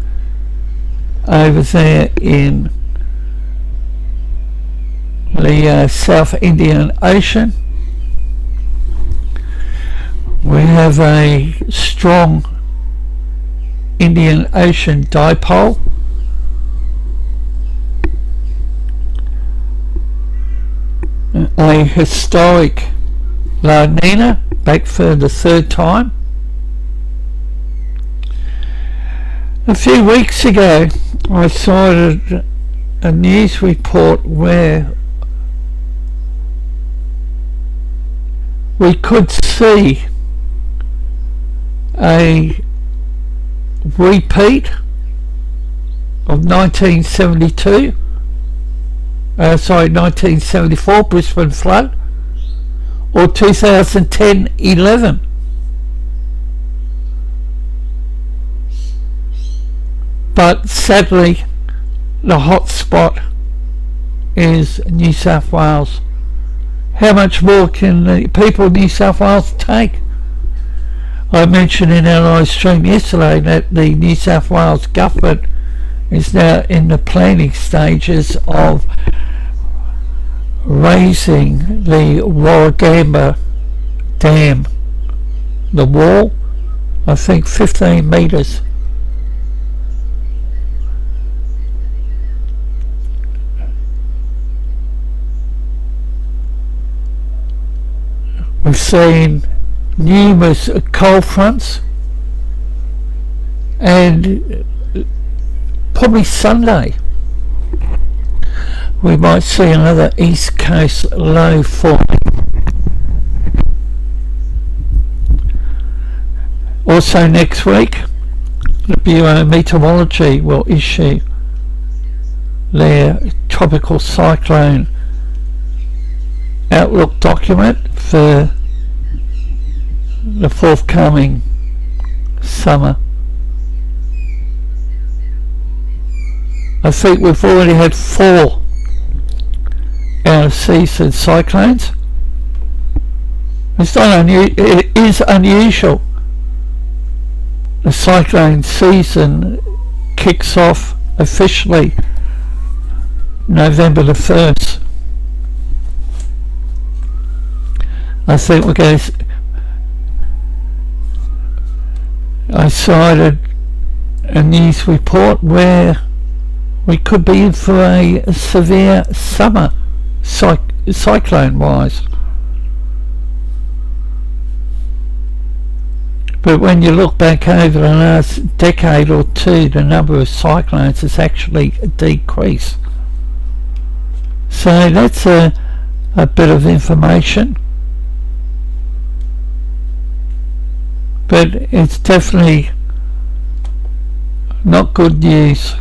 over there in the South Indian Ocean. We have a strong Indian Ocean dipole. A historic La Nina, back for the third time. A few weeks ago, I saw a news report where we could see a repeat of 1974 Brisbane flood, or 2010-11. But sadly, the hot spot is New South Wales. How much more can the people of New South Wales take? I mentioned in our live stream yesterday that the New South Wales government is now in the planning stages of raising the Warragamba Dam, the wall, I think 15 metres. We've seen numerous cold fronts, and probably Sunday we might see another East Coast low forming. Also next week, the Bureau of Meteorology will issue their tropical cyclone outlook document for the forthcoming summer. I think we've already had 4 out of season cyclones. It is unusual. The cyclone season kicks off officially November the 1st. I think we're going to, I cited a news report where we could be in for a severe summer, cyclone wise. But when you look back over the last decade or two, the number of cyclones has actually decreased. So that's a bit of information. But it's definitely not good news.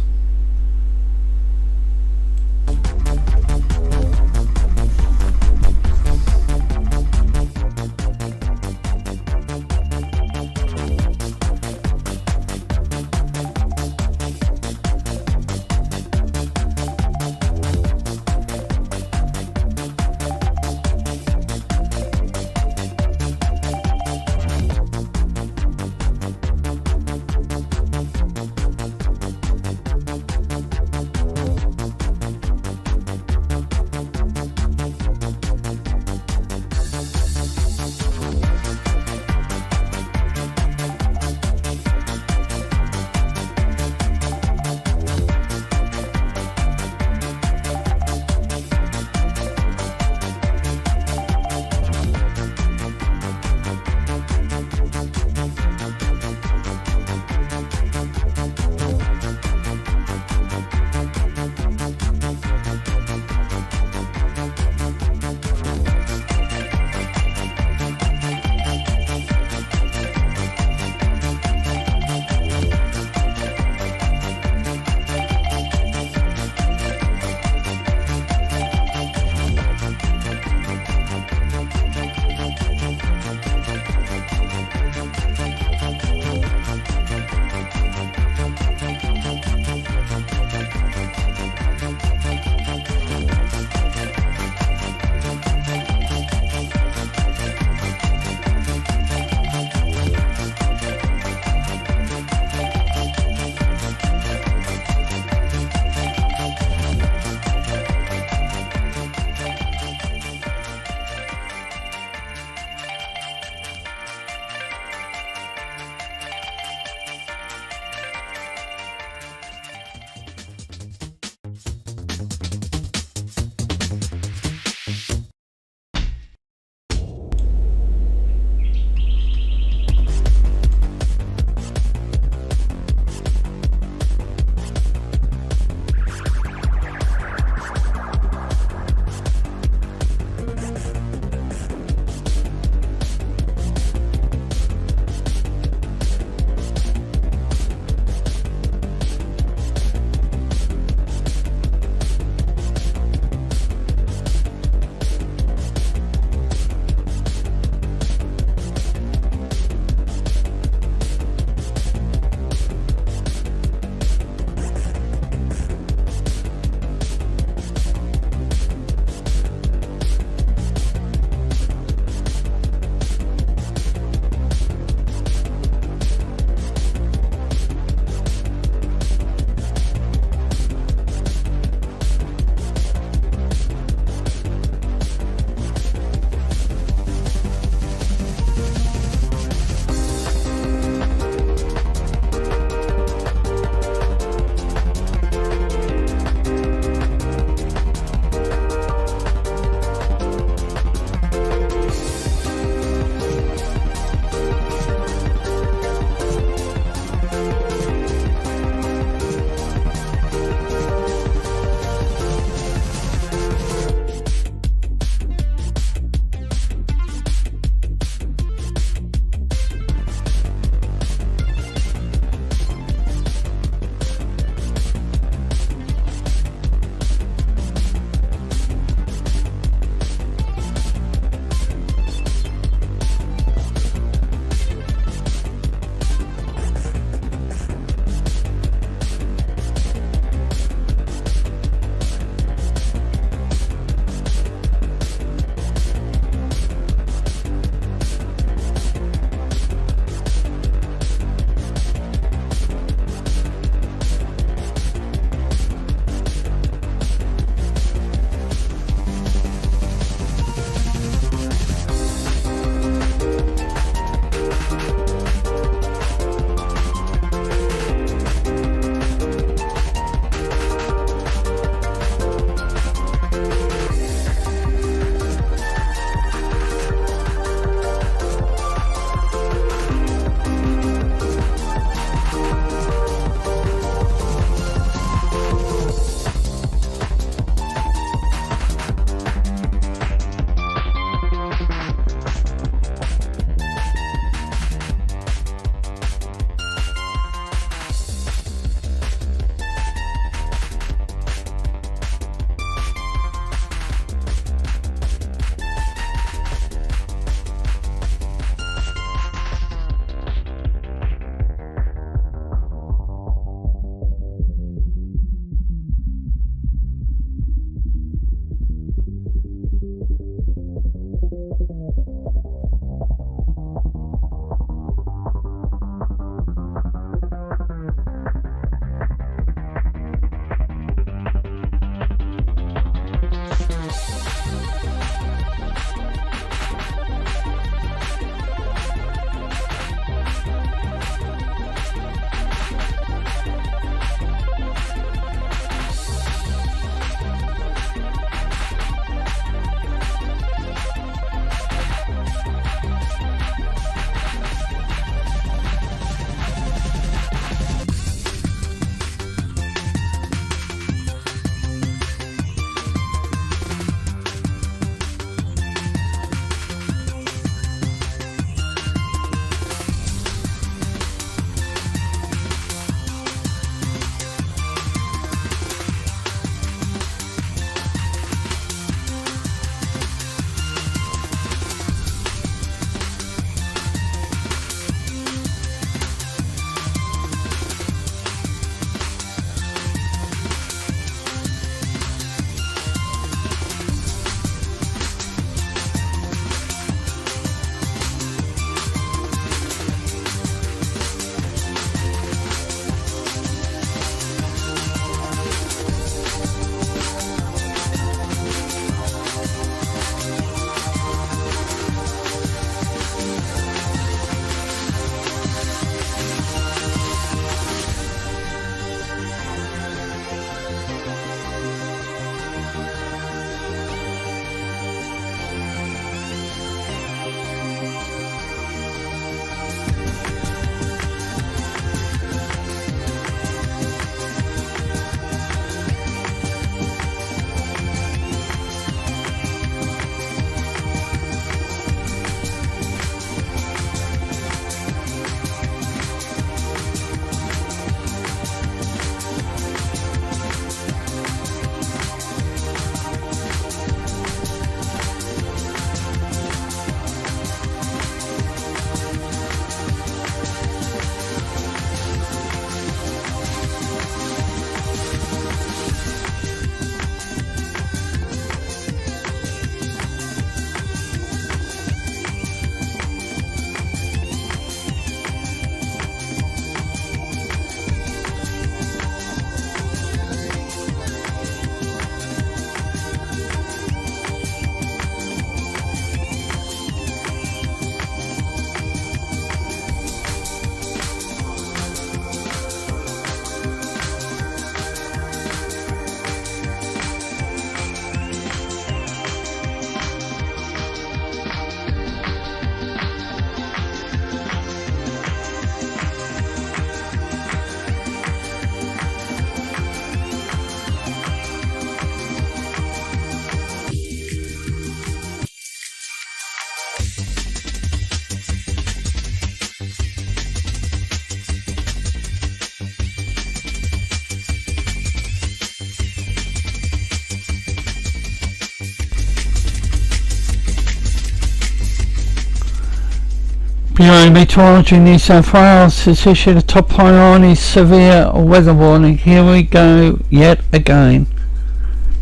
Bureau of Meteorology New South Wales has issued a top priority severe weather warning. Here we go yet again.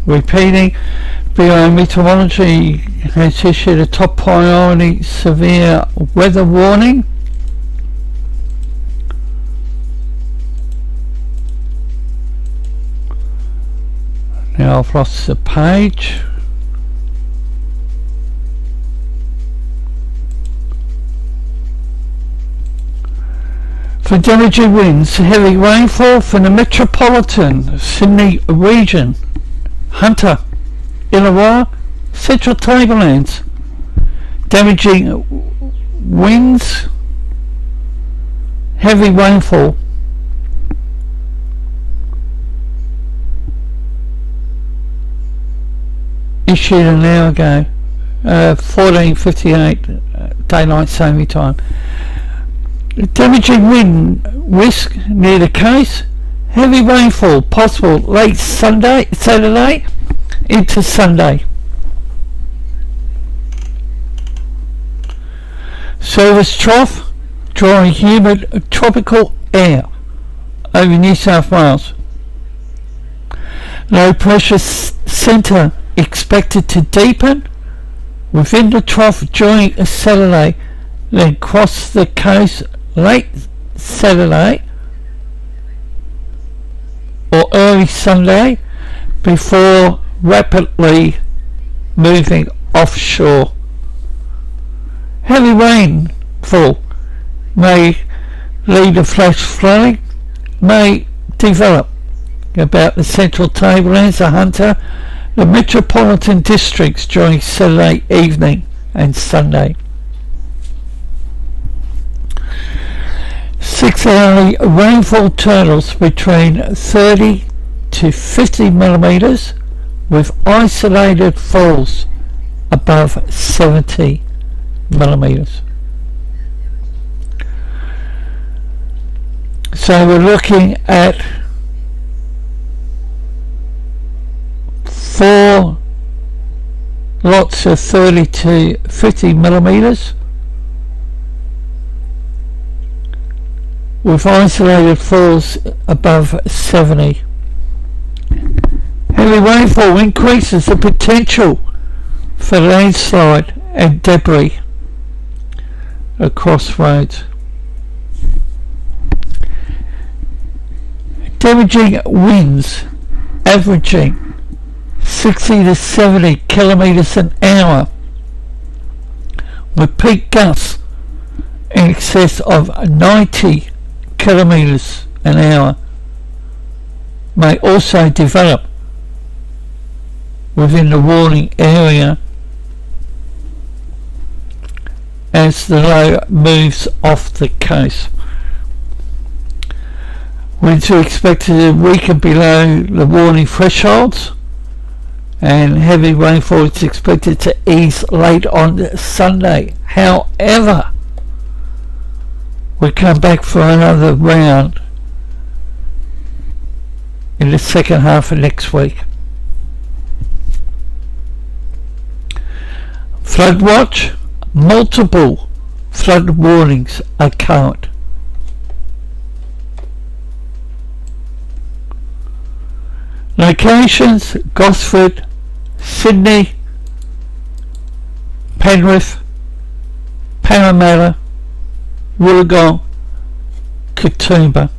Repeating, Bureau of Meteorology has issued a top priority severe weather warning. Now I've lost the page. For damaging winds, heavy rainfall from the metropolitan Sydney region, Hunter, Illawarra, Central Tablelands. Damaging winds, heavy rainfall. Issued an hour ago, 14:58 daylight saving time. Damaging wind risk near the coast. Heavy rainfall possible late Saturday into Sunday. Service trough, dry humid tropical air over New South Wales. Low pressure centre expected to deepen within the trough during Saturday, then cross the coast late Saturday or early Sunday before rapidly moving offshore. Heavy rainfall may lead to flash flooding, may develop about the Central Tablelands, the Hunter, the metropolitan districts during Saturday evening and Sunday. 6-hourly rainfall totals between 30 to 50 millimetres with isolated falls above 70 millimetres. So we're looking at 4 lots of 30 to 50 millimetres with isolated falls above 70. Heavy rainfall increases the potential for landslide and debris across roads. Damaging winds averaging 60 to 70 kilometres an hour with peak gusts in excess of 90 kilometres an hour may also develop within the warning area as the low moves off the coast. Winds are expected to weaken below the warning thresholds, and heavy rainfall is expected to ease late on Sunday. However, we come back for another round in the second half of next week. Flood watch, multiple flood warnings are current. Locations: Gosford, Sydney, Penrith, Parramatta, Wollongong, Katoomba.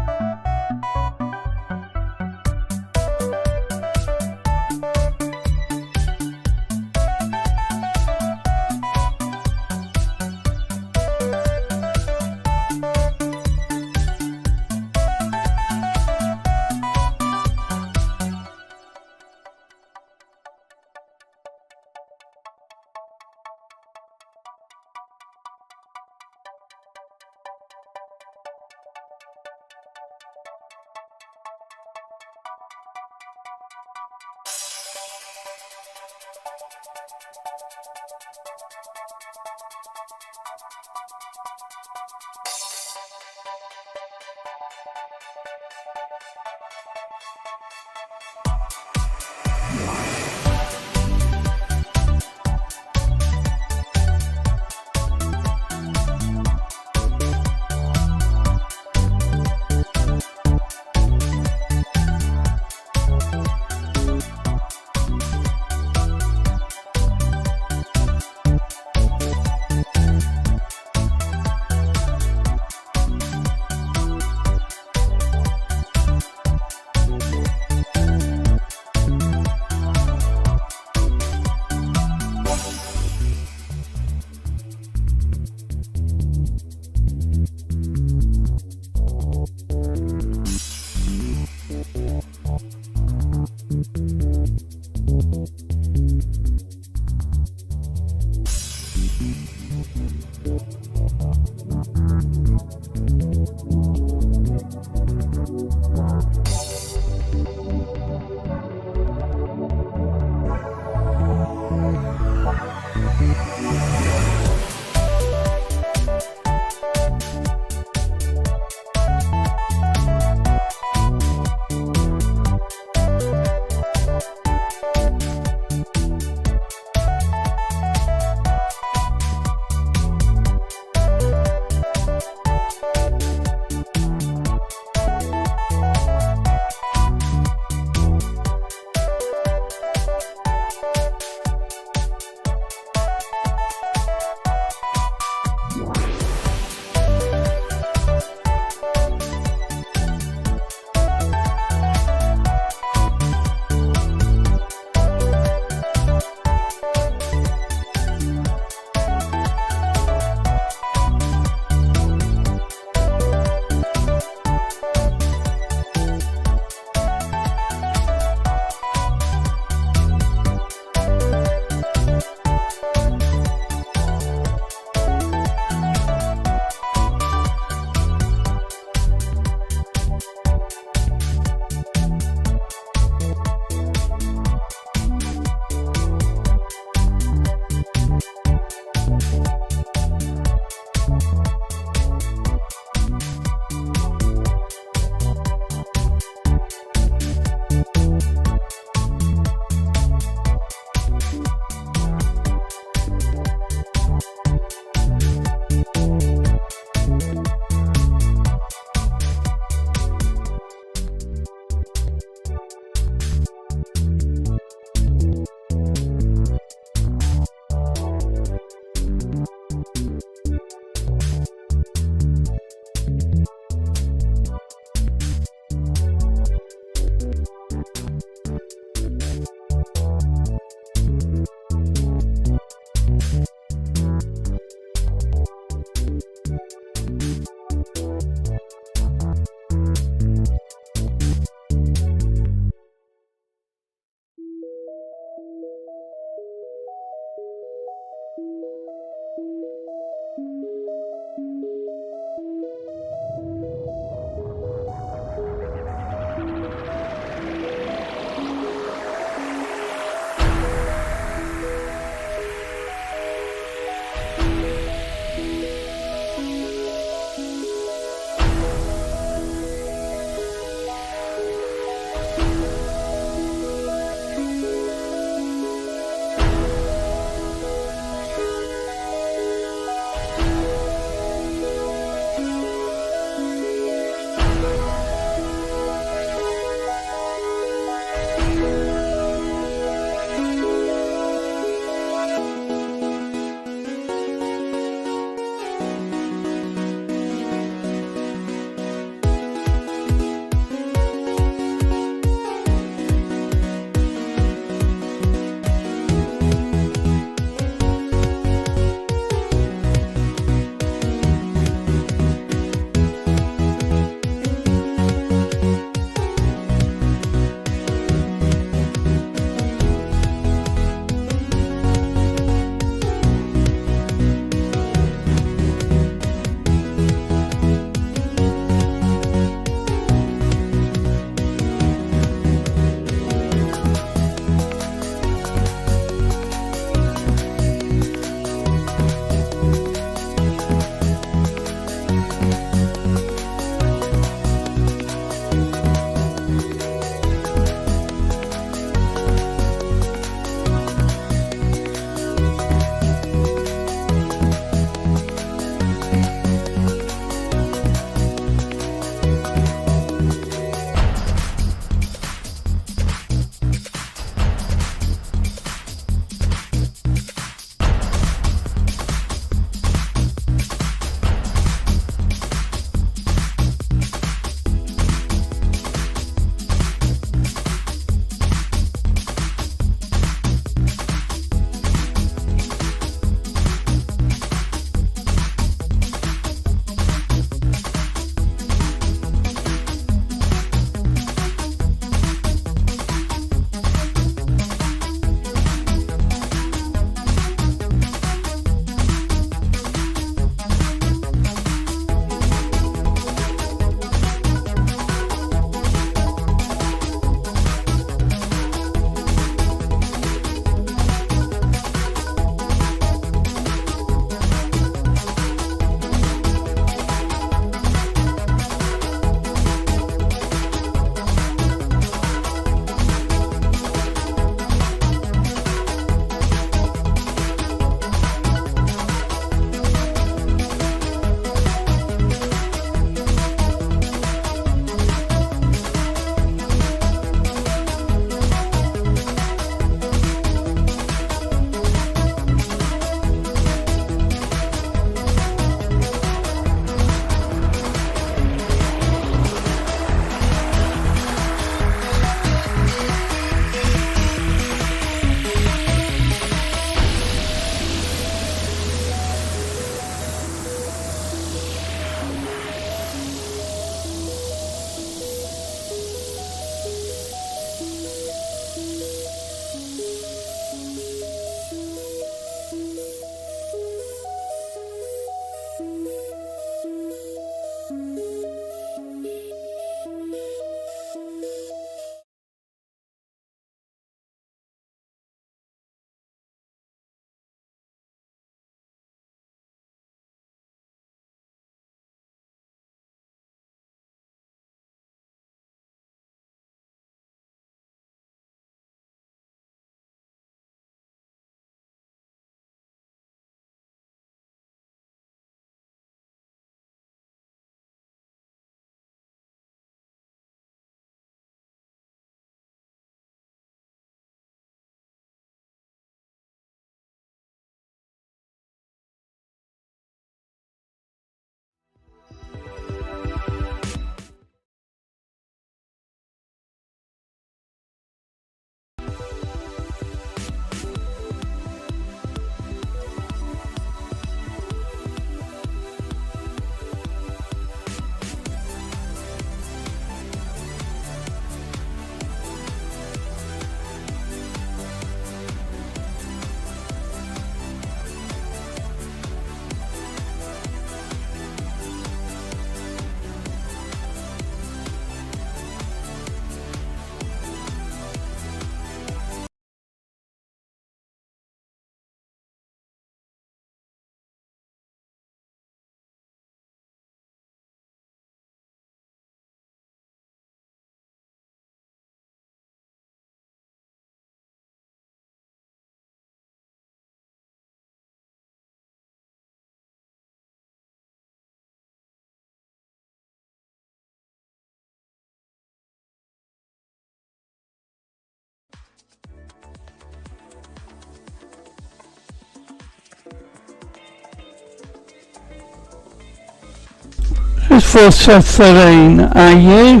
It's for South 13 AU.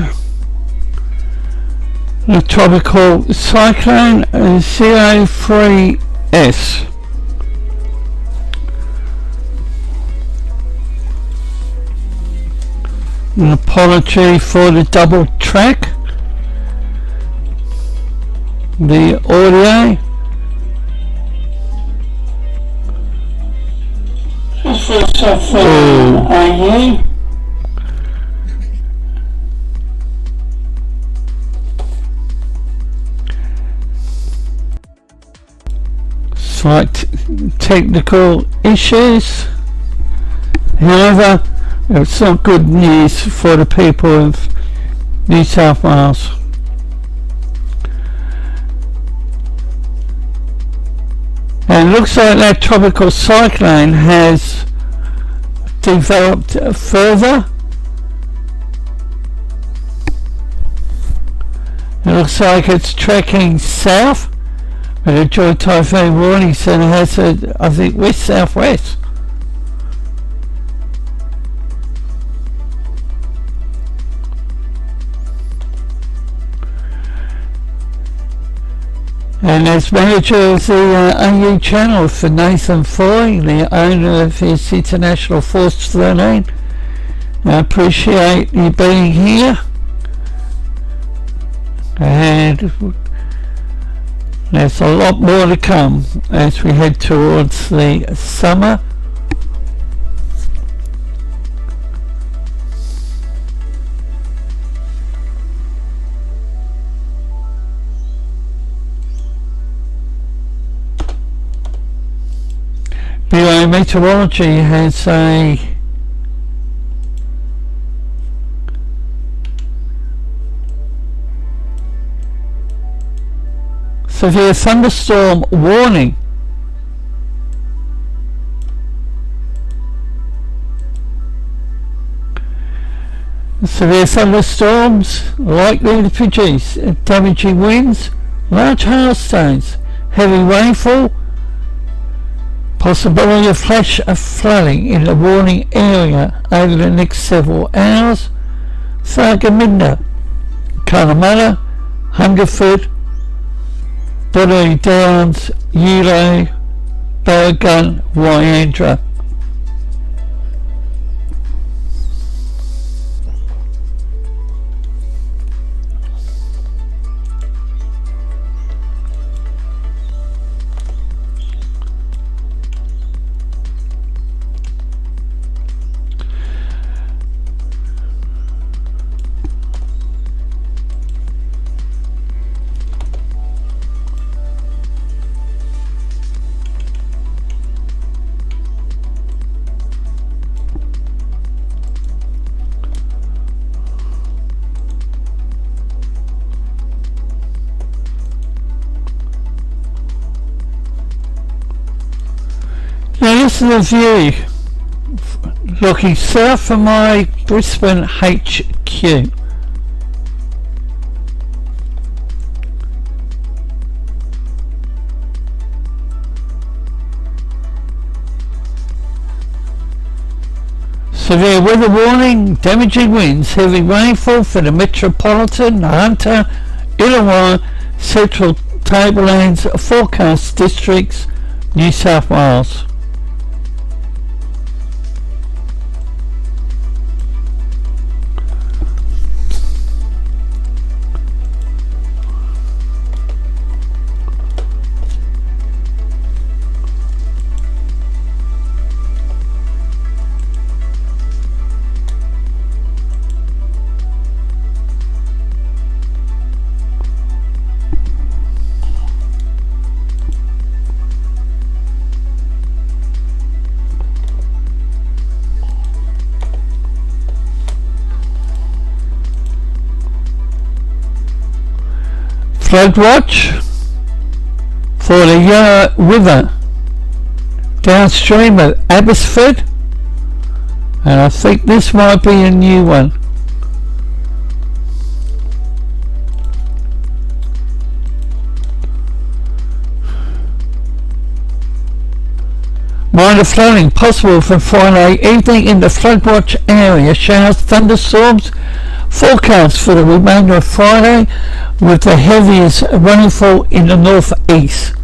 The tropical cyclone 03S. An apology for the double track. The audio. This is South 13 AU. Slight technical issues. However, it's not good news for the people of New South Wales. And it looks like that tropical cyclone has developed further. It looks like it's tracking south. But the Joint Typhoon Warning Centre has said, I think, west-southwest. And as manager of the AU channel for Nathan Foy, the owner of his International Force 13, I appreciate you being here. And there's a lot more to come as we head towards the summer. Bureau Meteorology has a severe thunderstorm warning. Severe thunderstorms likely to produce damaging winds, large hailstones, heavy rainfall, possibility of flash flooding in the warning area over the next several hours. Thargomindah, Cunnamulla, Hungerford, Buddy Downs, Yulo, Barragun, Wyandra. Now this is a view looking south from my Brisbane HQ. Severe weather warning, damaging winds, heavy rainfall for the Metropolitan, Hunter, Illawarra, Central Tablelands forecast districts, New South Wales. Flood watch for the Yarra River downstream of Abbotsford, and I think this might be a new one. Minor flooding possible from Friday evening in the floodwatch area. Showers, thunderstorms forecast for the remainder of Friday, with the heaviest rainfall in the northeast.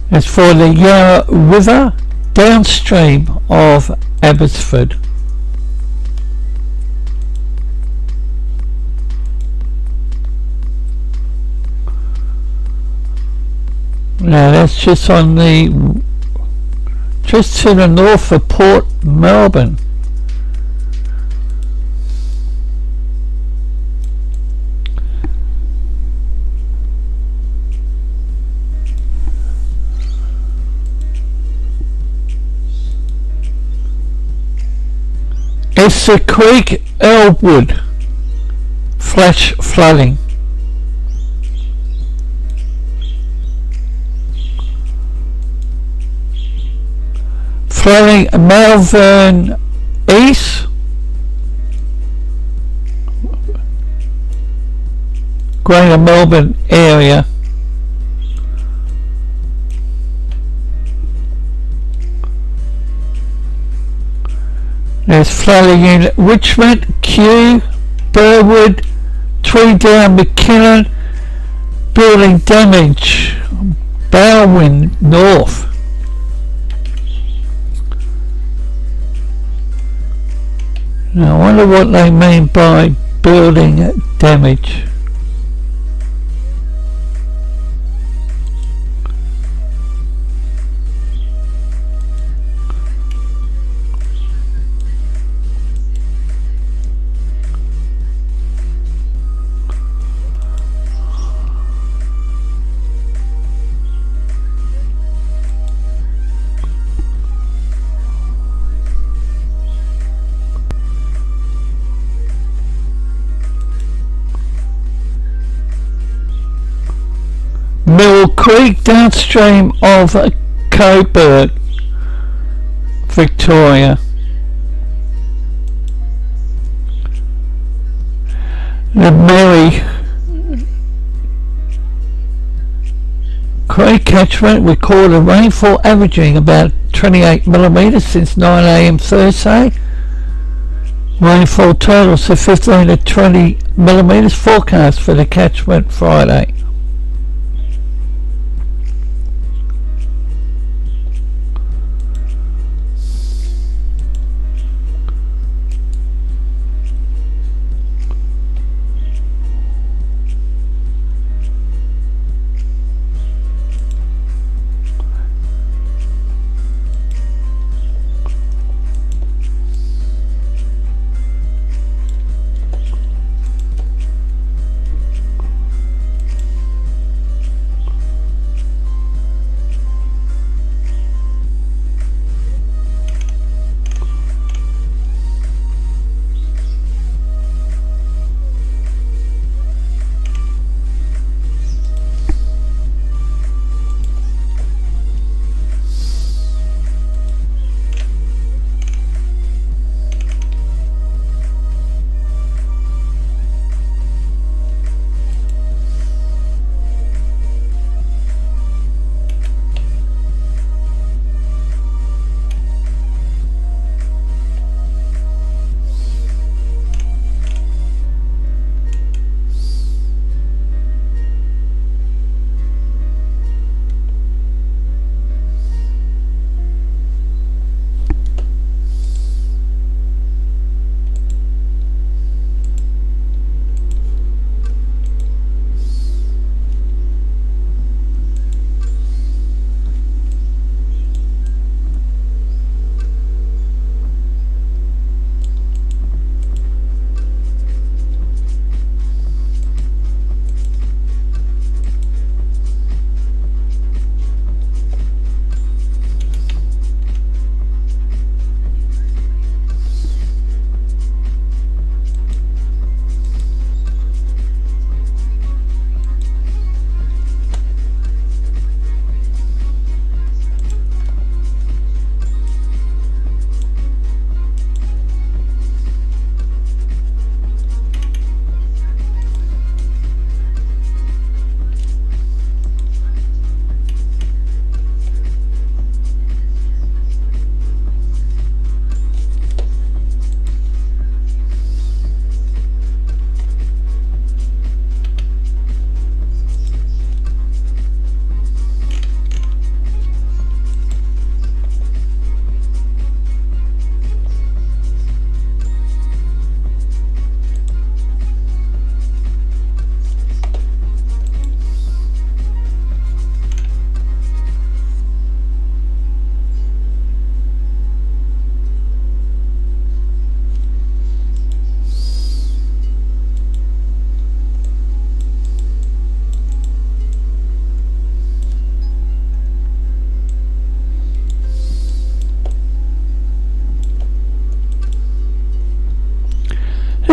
As for the Yarra River, downstream of Abbotsford. Now that's just to the north of Port Melbourne. It's the Creek Elwood flash flooding. Flooding Malvern East, Greater Melbourne area. There's flooding in Richmond, Kew, Burwood, Tweedown, McKinnon, building damage, Barwon North. Now I wonder what they mean by building damage. Mill Creek downstream of Coburg, Victoria. The Mary Creek catchment recorded rainfall averaging about 28 millimetres since 9 a.m. Thursday. Rainfall totals of 15 to 20 millimetres forecast for the catchment Friday.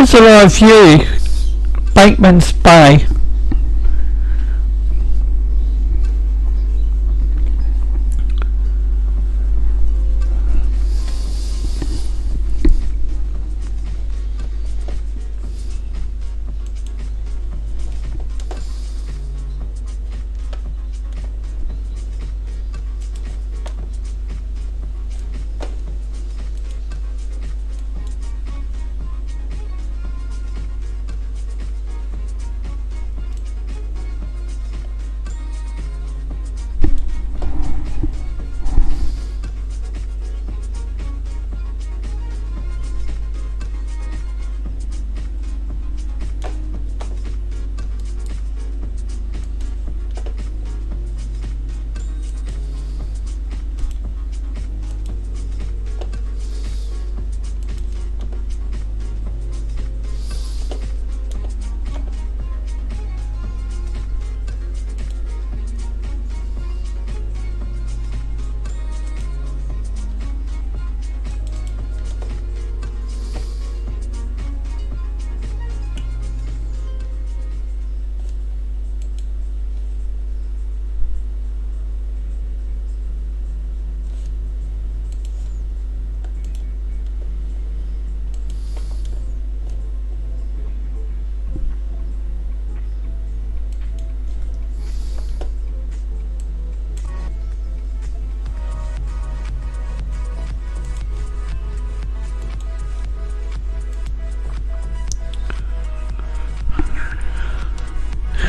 Here's a live view, Bateman's Bay.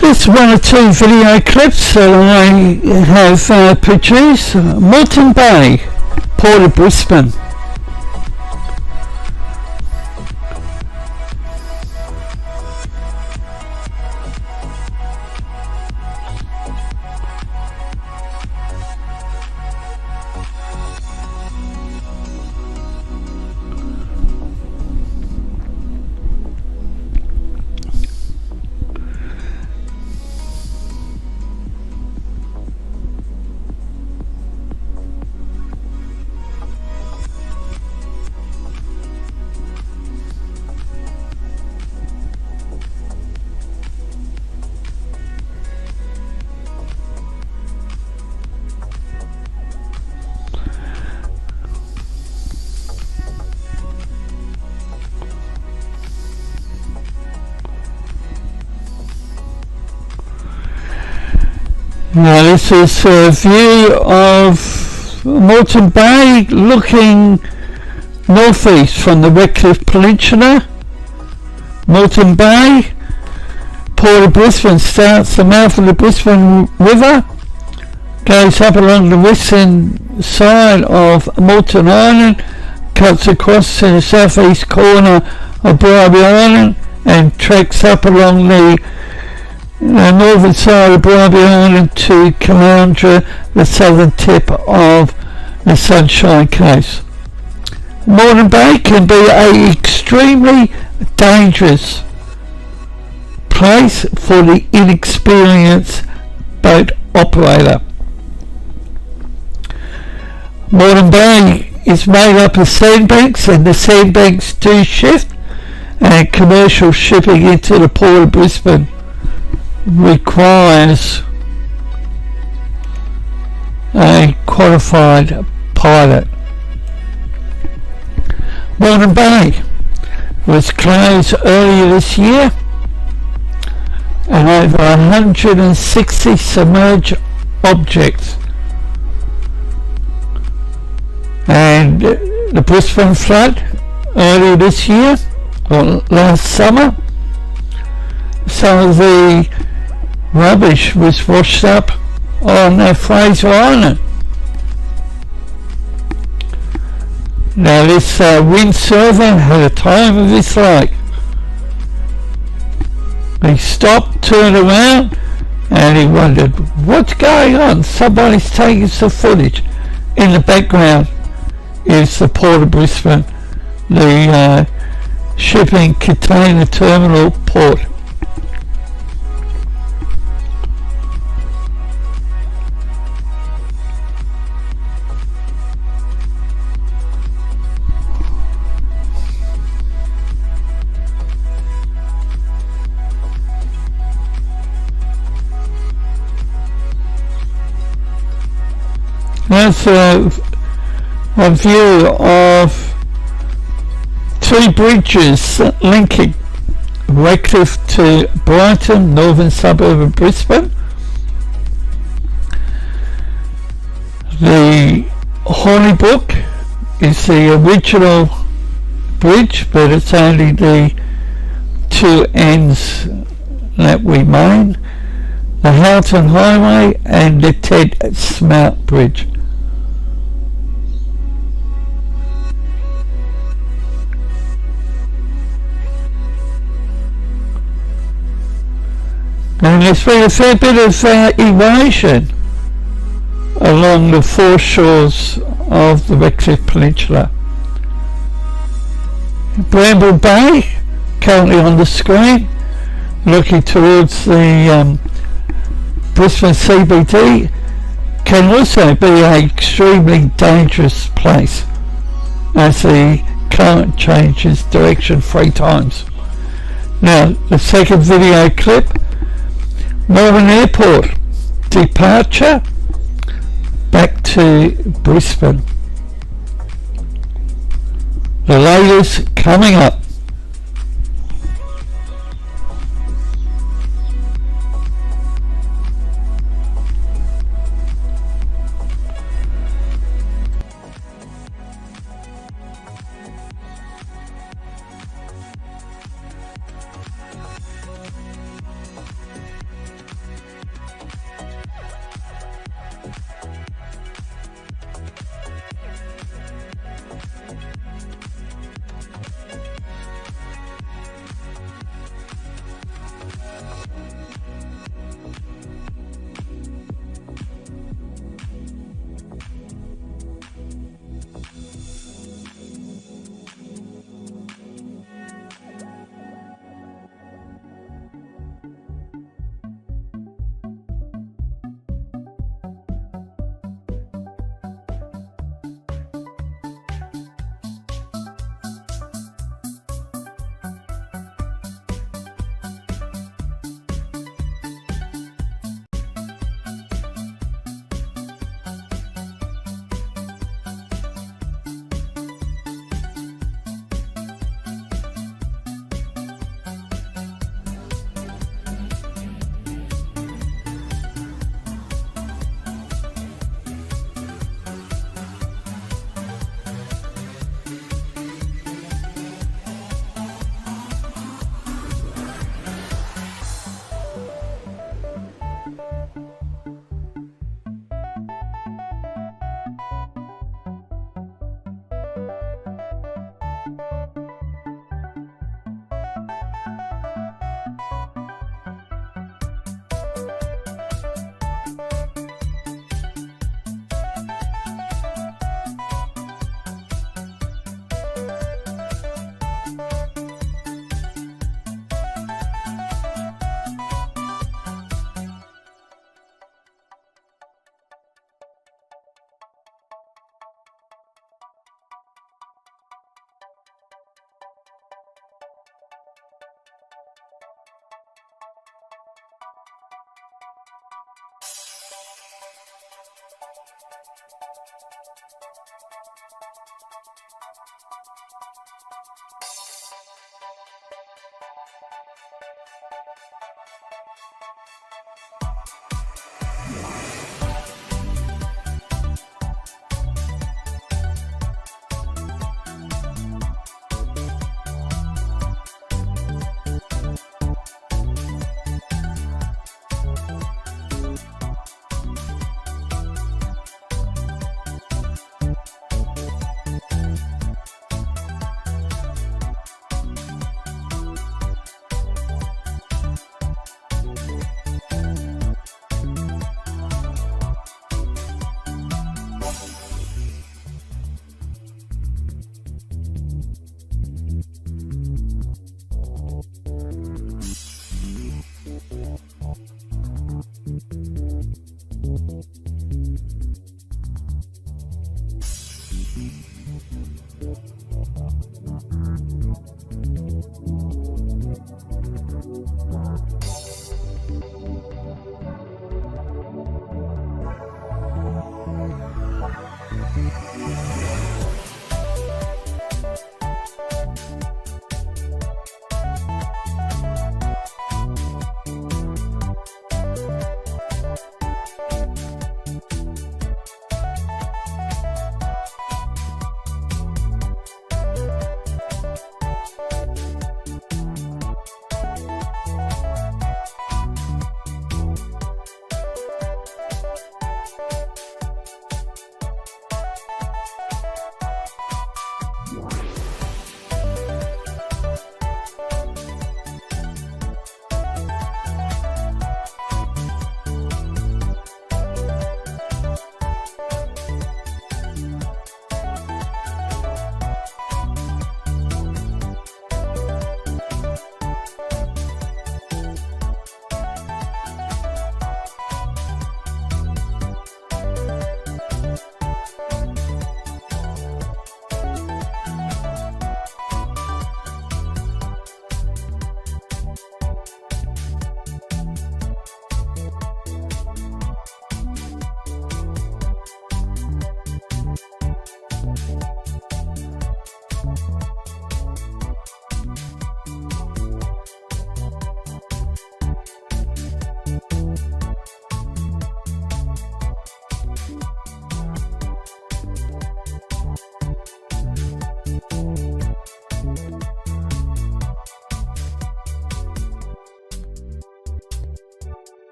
Just one or two video clips that I have produced. Moreton Bay, Port of Brisbane. Now this is a view of Moreton Bay looking northeast from the Redcliffe Peninsula. Moreton Bay, Port of Brisbane starts the mouth of the Brisbane River, goes up along the western side of Moreton Island, cuts across to the southeast corner of Bribie Island and tracks up along the northern side of Bribie Island to Caloundra, the southern tip of the Sunshine Coast. Moreton Bay can be an extremely dangerous place for the inexperienced boat operator. Moreton Bay is made up of sandbanks, and the sandbanks do shift, and commercial shipping into the Port of Brisbane requires a qualified pilot. Moreton Bay was closed earlier this year, and over 160 submerged objects, and the Brisbane flood earlier this year or last summer, some of the rubbish was washed up on Fraser Island. Now this windsurfer had a time of his life. He stopped, turned around, and he wondered, what's going on? Somebody's taking some footage. In the background is the Port of Brisbane, the shipping container terminal port. There's a view of two bridges linking Redcliffe to Brighton, northern suburb of Brisbane. The Hornibrook is the original bridge, but it's only the two ends that remain. The Houghton Highway and the Ted Smout Bridge. And there's been a fair bit of erosion along the foreshores of the Redcliffe Peninsula. Bramble Bay, currently on the screen, looking towards the Brisbane CBD, can also be an extremely dangerous place as the current changes direction 3 times. Now, the second video clip, Melbourne Airport departure back to Brisbane. The latest coming up.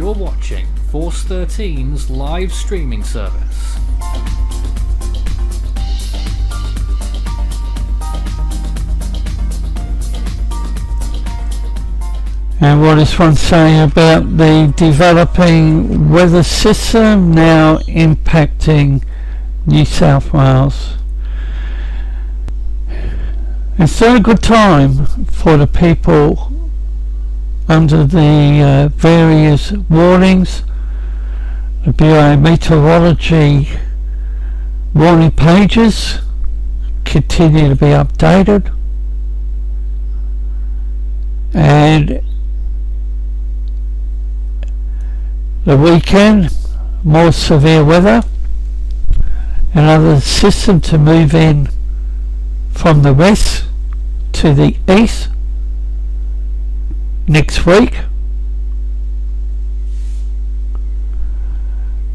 You're watching Force 13's live streaming service. And what does one say about the developing weather system now impacting New South Wales? It's not a good time for the people under the various warnings. The Bureau of Meteorology warning pages continue to be updated, and the weekend, more severe weather, another system to move in from the west to the east next week.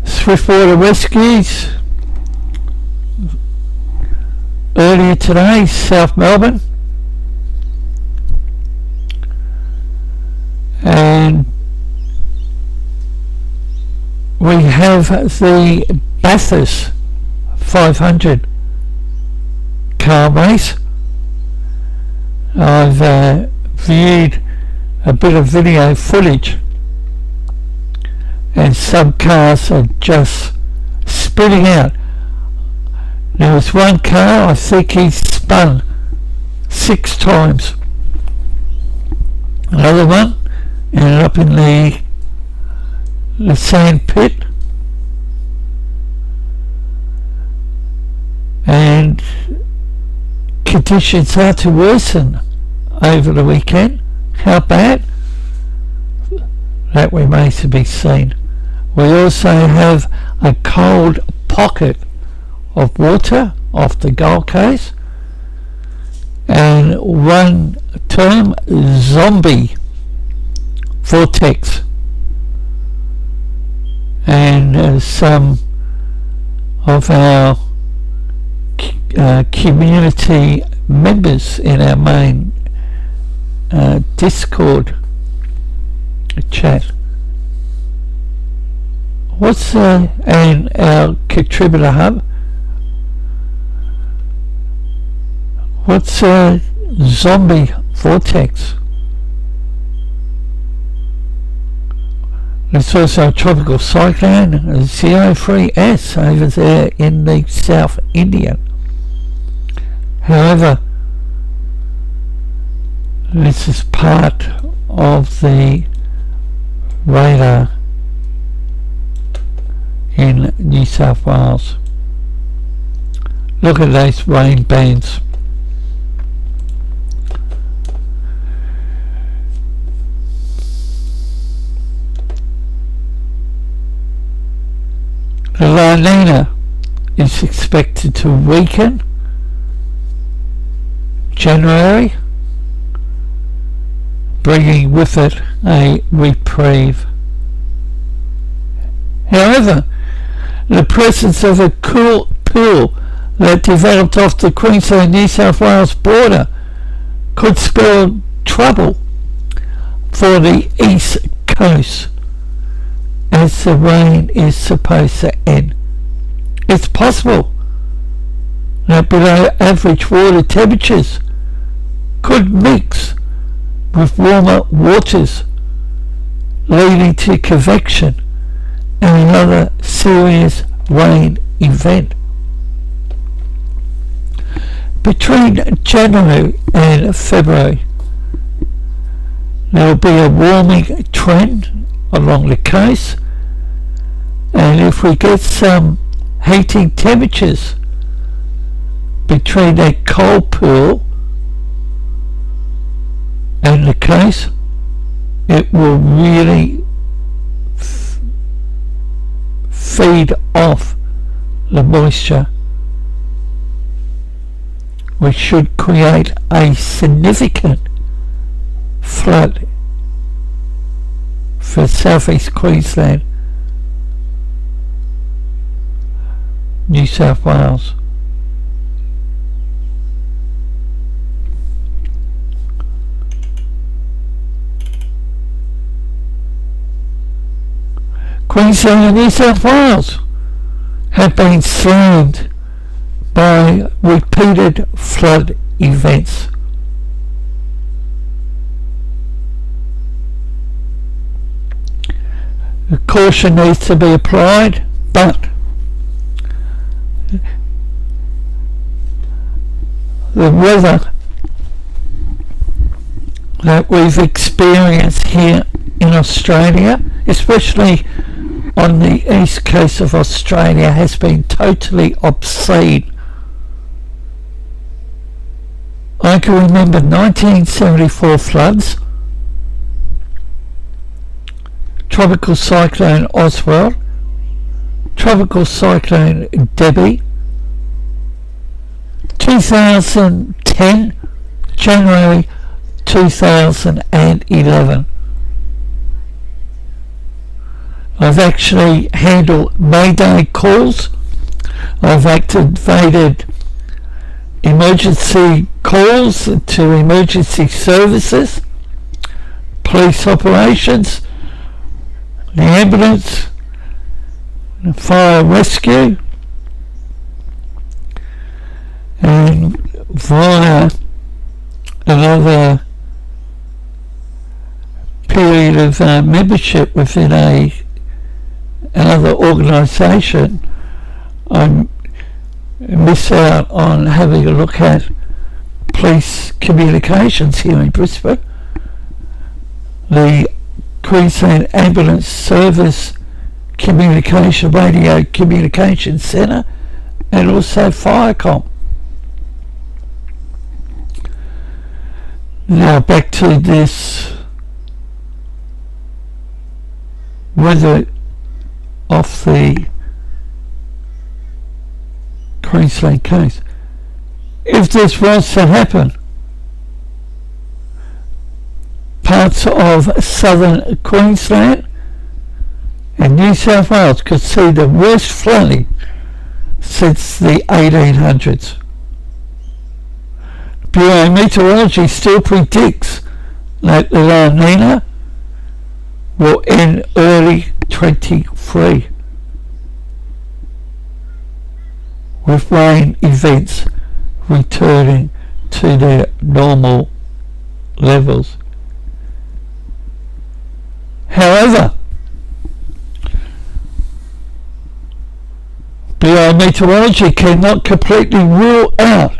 Swiftwater rescues earlier today, South Melbourne, and we have the Bathurst 500 car race. I've viewed a bit of video footage, and some cars are just spitting out. There was one car, I think he spun 6 times. Another one ended up in the sand pit, and conditions are to worsen over the weekend. How bad? That remains to be seen. We also have a cold pocket of water off the Gold Coast, and one term, zombie vortex, and some of our community members in our main Discord chat. What's and our contributor hub? What's a zombie vortex? There's also a tropical cyclone, 03S, over there in the South Indian. However, this is part of the radar in New South Wales. Look at those rain bands. The La Nina is expected to weaken January, bringing with it a reprieve. However, the presence of a cool pool that developed off the Queensland-New South Wales border could spell trouble for the East Coast, as the rain is supposed to end. It's possible that below average water temperatures could mix with warmer waters, leading to convection and another serious rain event. Between January and February, there will be a warming trend along the coast, and if we get some heating temperatures between that cold pool and the coast, it will really feed off the moisture, which should create a significant flood for South East Queensland, New South Wales. Queensland and New South Wales have been slammed by repeated flood events. Caution needs to be applied, but the weather that we've experienced here in Australia, especially on the east coast of Australia, has been totally obscene. I can remember 1974 floods, Tropical Cyclone Oswald, Tropical Cyclone Debbie, 2010, January 2011. I've actually handled Mayday calls. I've activated emergency calls to emergency services, police operations, the ambulance, the fire rescue, and via another period of membership within another organisation, I miss out on having a look at police communications here in Brisbane, the Queensland Ambulance Service Communication Radio Communication Centre, and also Firecom. Now back to this weather off the Queensland coast. If this was to happen, parts of southern Queensland and New South Wales could see the worst flooding since the 1800s. Bureau of Meteorology still predicts that the La Nina will end early 23, with rain events returning to their normal levels. However, Bureau of Meteorology cannot completely rule out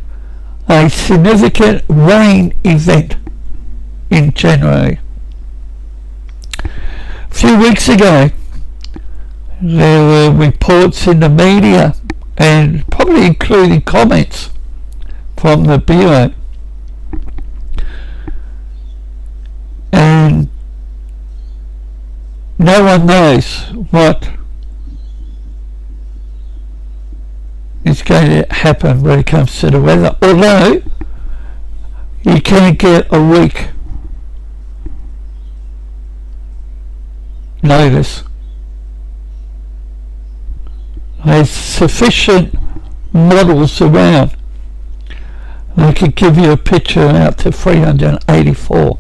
a significant rain event in January. A few weeks ago, there were reports in the media, and probably including comments from the Bureau, and no one knows what is going to happen when it comes to the weather, although you can get a week notice. There's sufficient models around. They could give you a picture out to 384.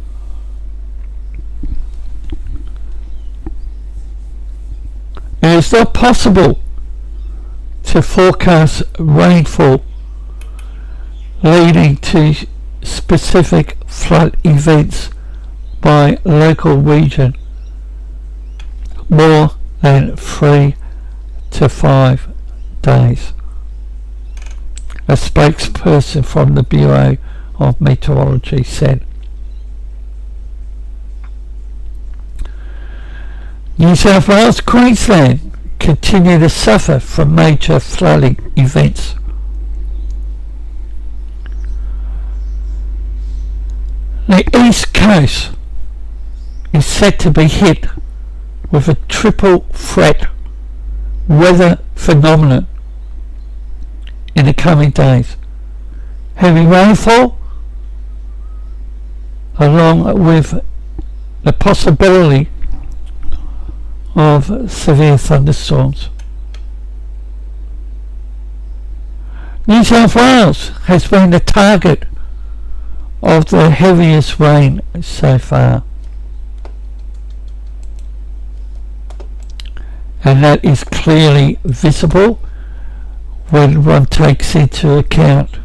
And it's not possible to forecast rainfall leading to specific flood events by local region more than 3 to 5 days. A spokesperson from the Bureau of Meteorology said. New South Wales, Queensland continue to suffer from major flooding events. The East Coast is set to be hit with a triple threat weather phenomenon in the coming days. Heavy rainfall along with the possibility of severe thunderstorms. New South Wales has been the target of the heaviest rain so far. and that is clearly visible when one takes into account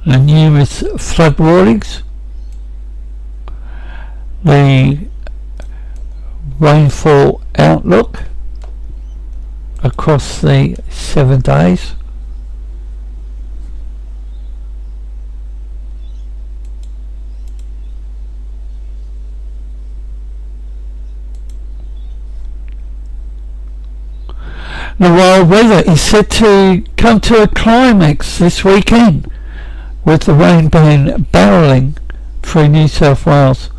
the numerous flood warnings, the rainfall outlook across the 7 days, the wild weather is set to come to a climax this weekend, with the rain band barrelling through New South Wales.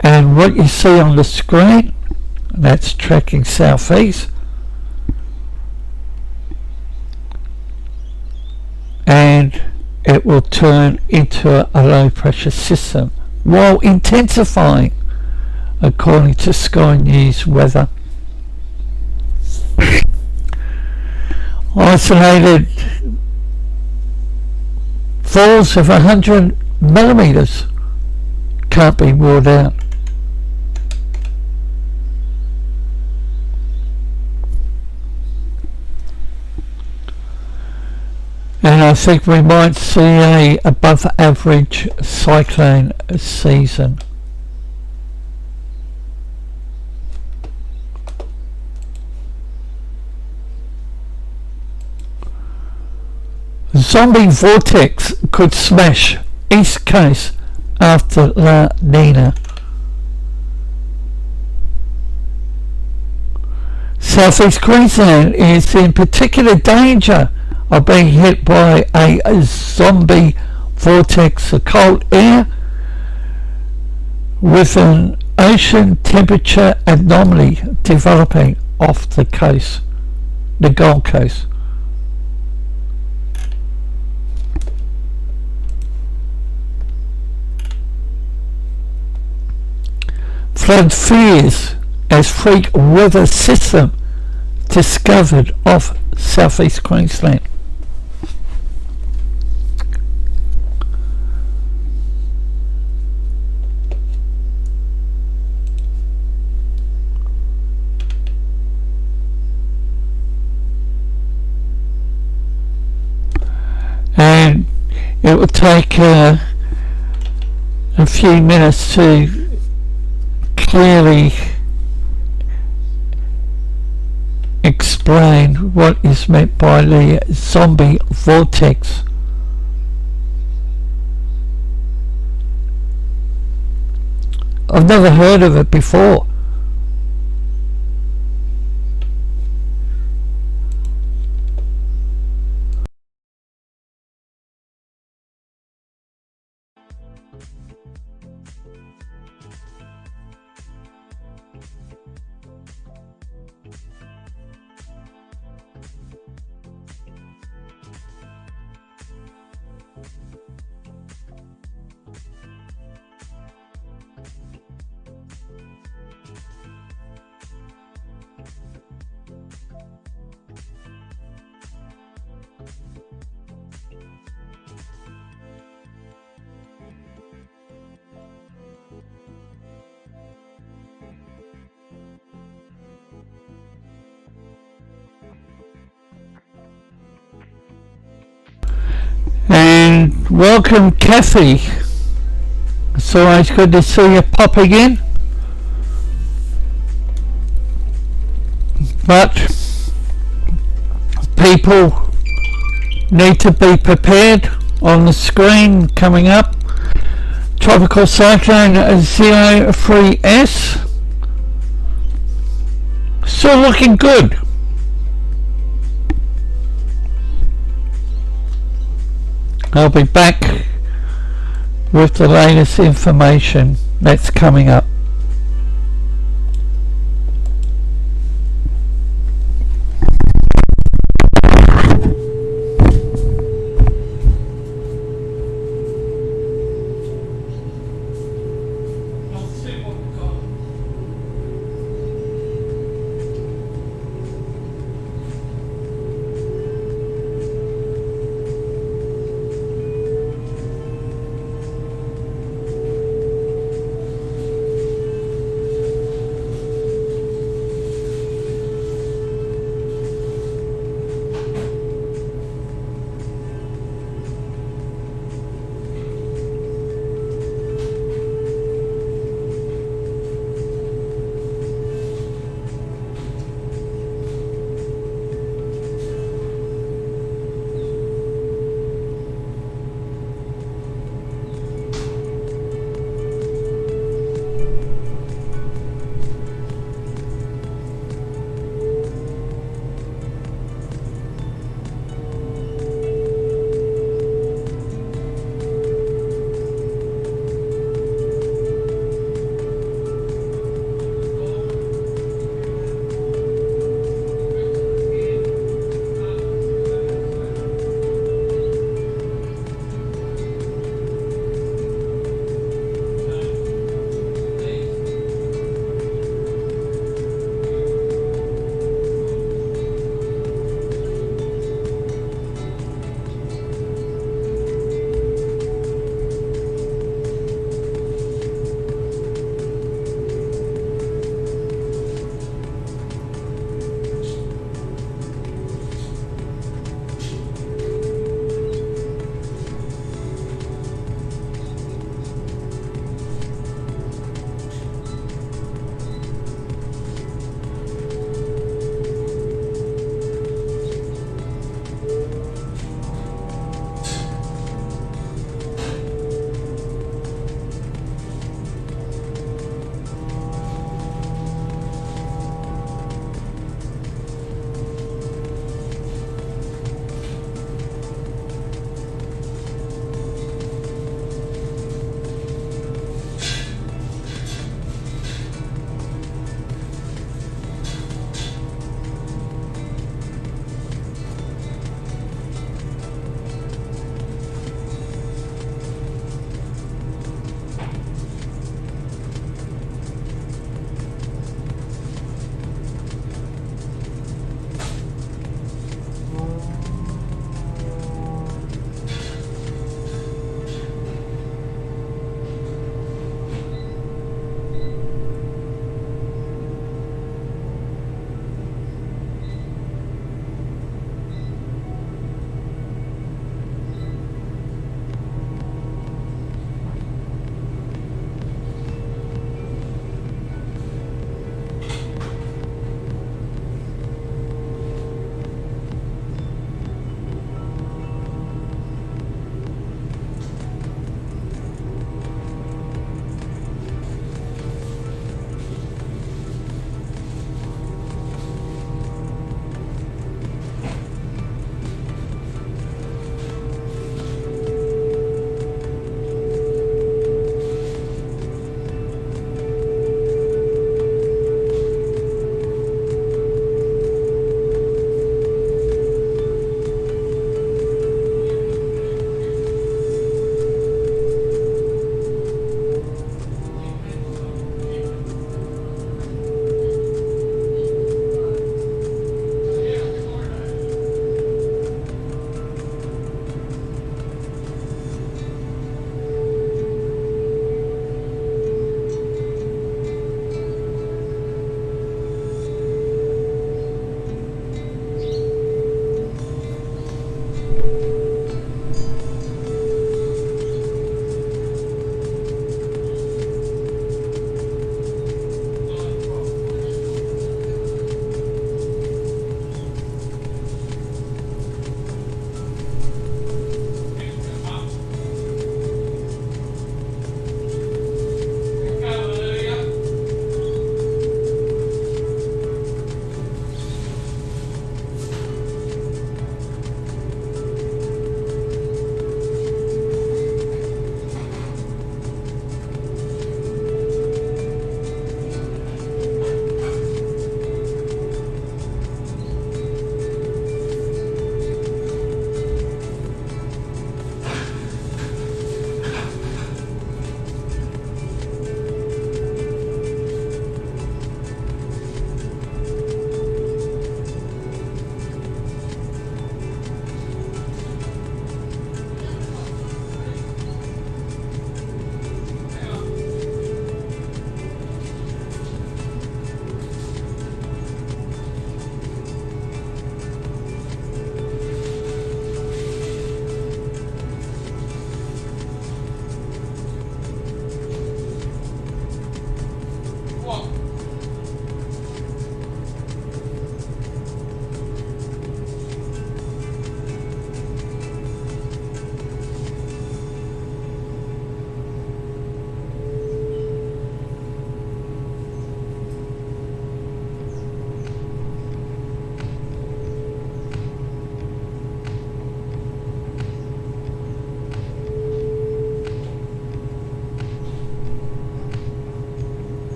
And what you see on the screen, that's tracking southeast, and it will turn into a low pressure system while intensifying, according to Sky News Weather. Isolated falls of 100 millimetres can't be ruled out. And I think we might see a above average cyclone season. Zombie Vortex could smash East Coast after La Nina. South East Queensland is in particular danger of being hit by a zombie vortex of cold air with an ocean temperature anomaly developing off the coast, the Gold Coast. Flood fears as freak weather system discovered off South East Queensland. And it will take a few minutes to clearly explain what is meant by the zombie vortex. I've never heard of it before. And welcome, Kathy. It's always good to see you pop again. But people need to be prepared. On the screen coming up, Tropical Cyclone 03S. Still looking good. I'll be back with the latest information that's coming up.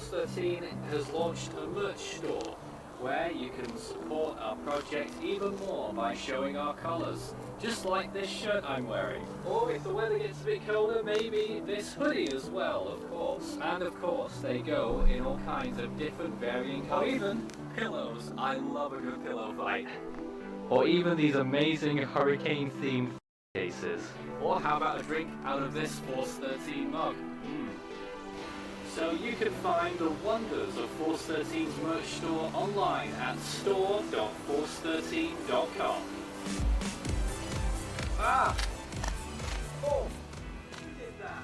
Force 13 has launched a merch store where you can support our project even more by showing our colours. Just like this shirt I'm wearing. Or if the weather gets a bit colder, maybe this hoodie as well, of course. And of course, they go in all kinds of different varying colours. Or even pillows. I love a good pillow fight. Or even these amazing hurricane-themed cases. Or how about a drink out of this Force 13 mug? So you can find the wonders of Force 13's merch store online at store.force13.com. Ah! Oh! You did that.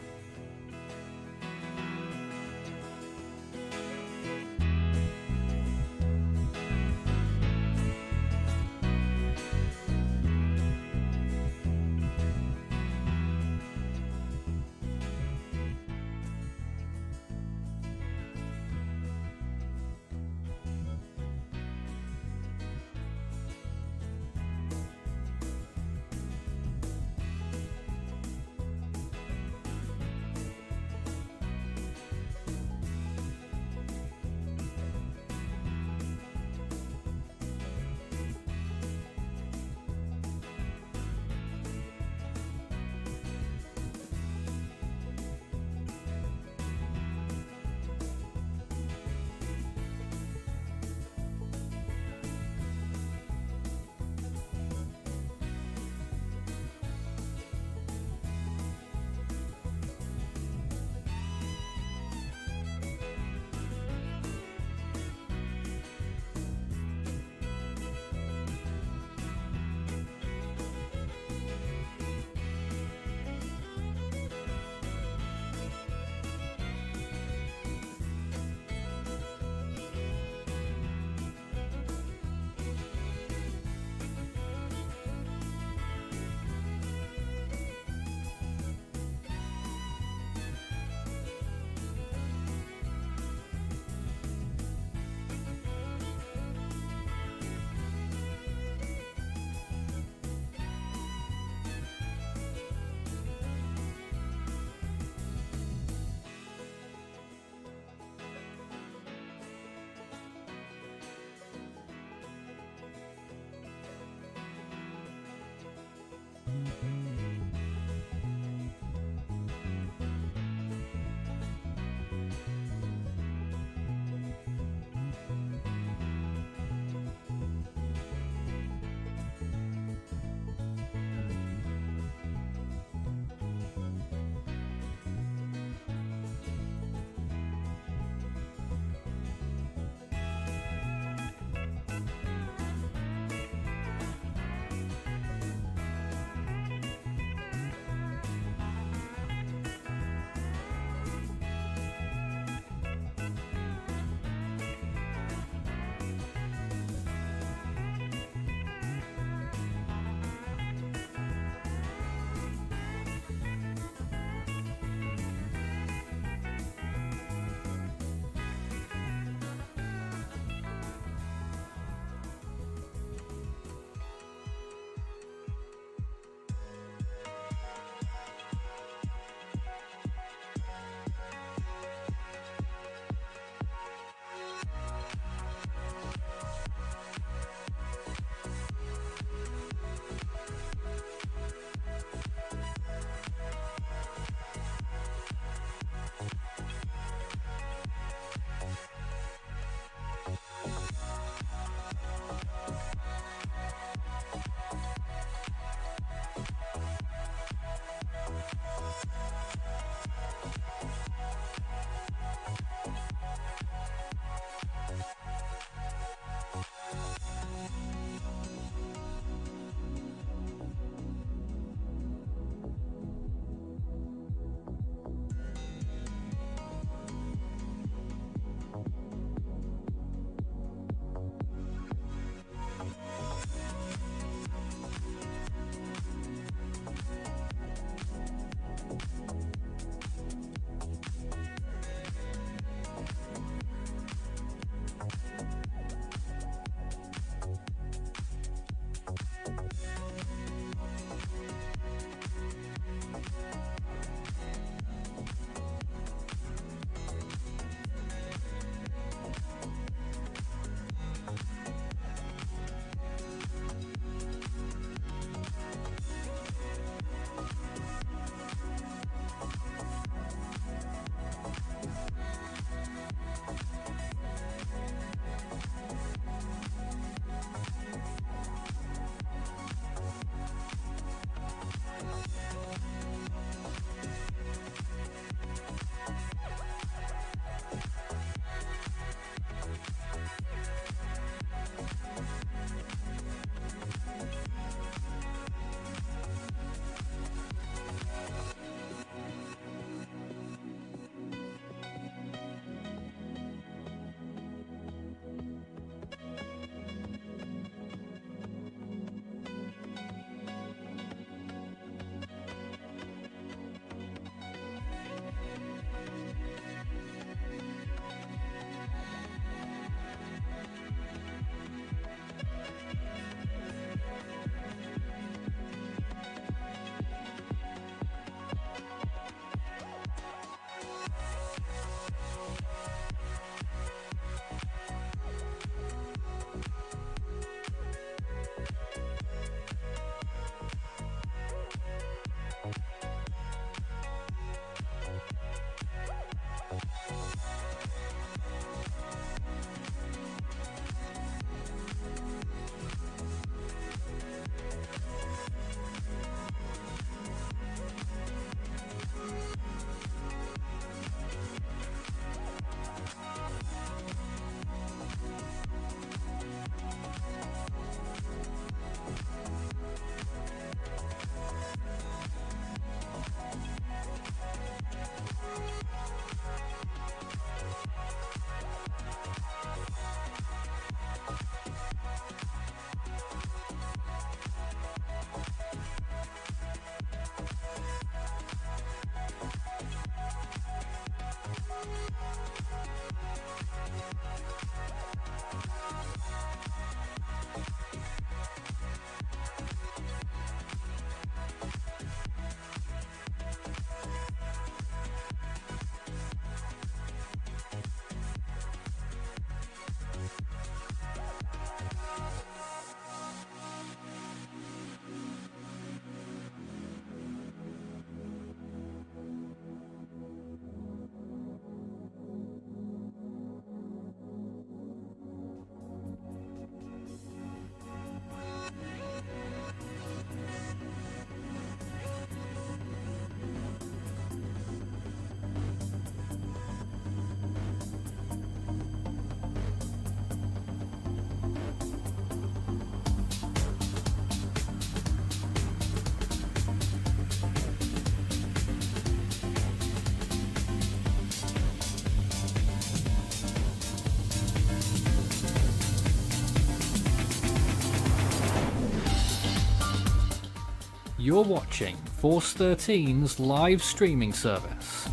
You're watching Force 13's live streaming service.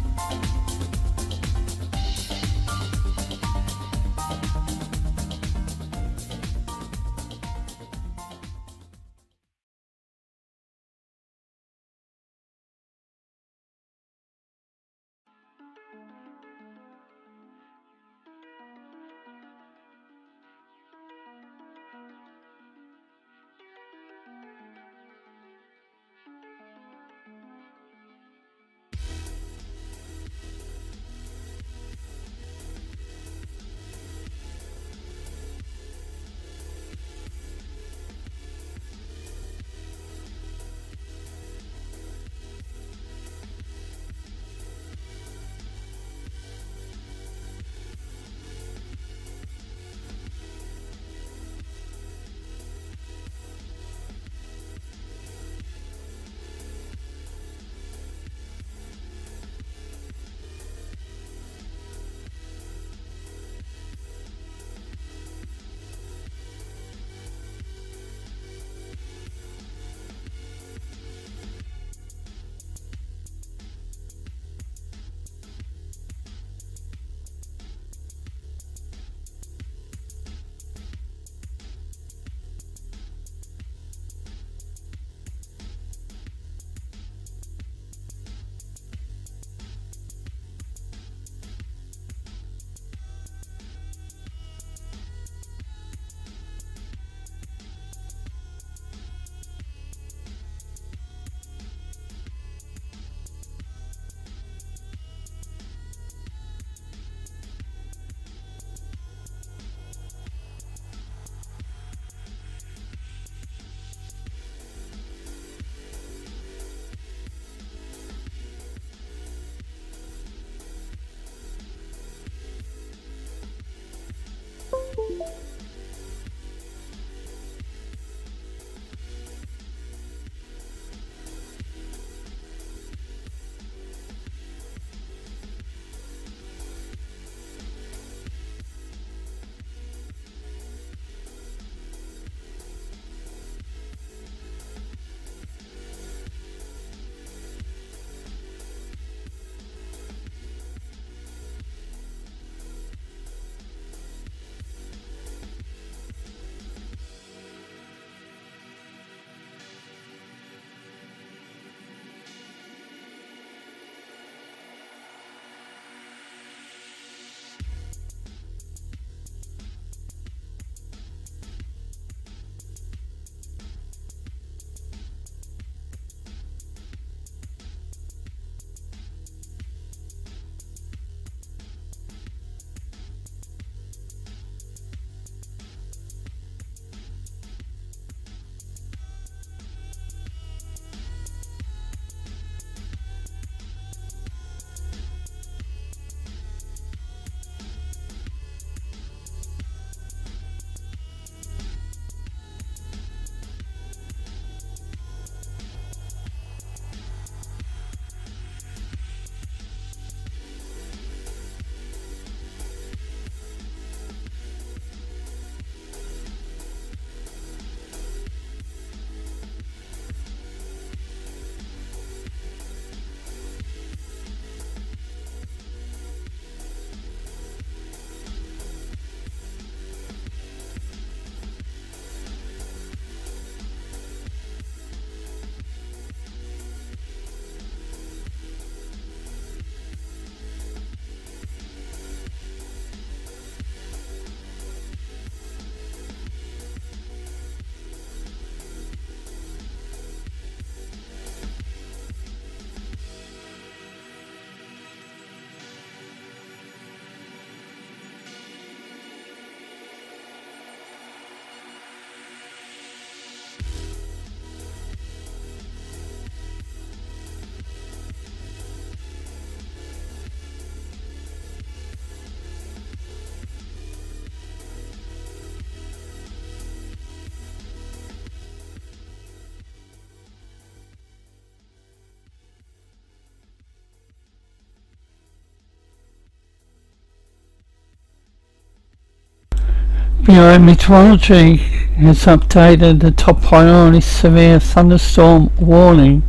BI Meteorology has updated the top priority severe thunderstorm warning.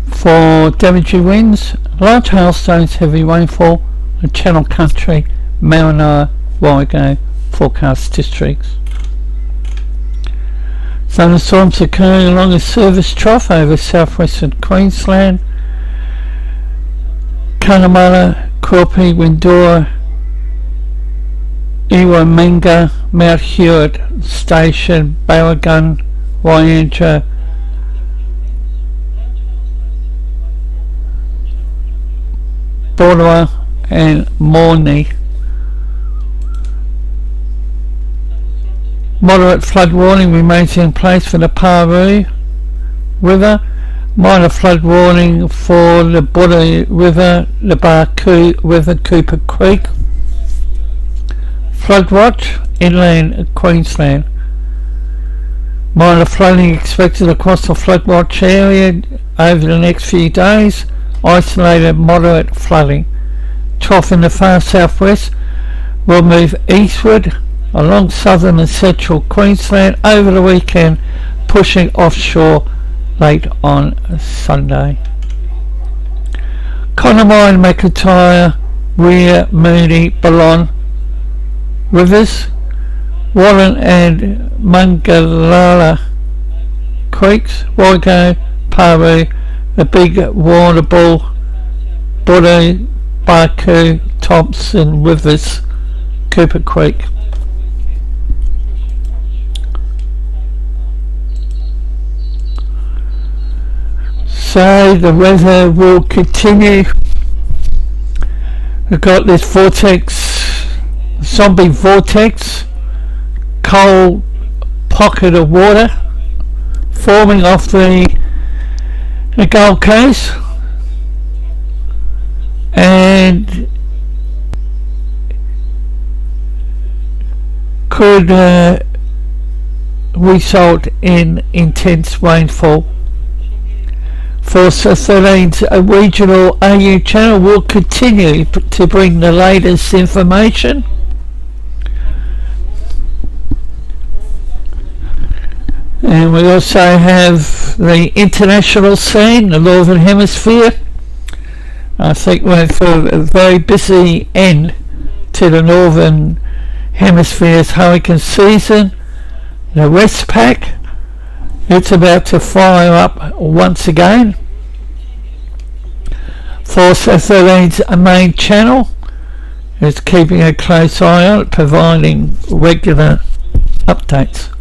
For damaging winds, large hailstones, heavy rainfall, and Channel Country, Marinara, Warrego forecast districts. Thunderstorms occurring along a service trough over southwestern Queensland, Cunnamulla, Quilpie, Windora, Iwamanga, Mount Hewitt Station, Barragun, Wyandra, Bordeaux and Morney. Moderate flood warning remains in place for the Paroo River. Minor flood warning for the Bordeaux River, the Barcoo River, Cooper Creek. Flood watch inland Queensland. Minor flooding expected across the flood watch area over the next few days. Isolated moderate flooding. Trough in the far southwest will move eastward along southern and central Queensland over the weekend, pushing offshore late on Sunday. Connemara and McIntyre, Weir, Mooney, Ballon rivers, Warren and Mungalala creeks, Warrego, Paroo, the Big Warrnambool, Bordeaux, Barcoo, Thompson rivers, Cooper Creek. So the weather will continue. We've got this vortex, zombie vortex, cold pocket of water forming off the Gold Coast, and could result in intense rainfall. Force 13's regional AU channel will continue to bring the latest information. And we also have the international scene, the Northern Hemisphere. I think we're for a very busy end to the Northern Hemisphere's hurricane season. The Westpac, it's about to fire up once again. Force 13's main channel is keeping a close eye on it, providing regular updates.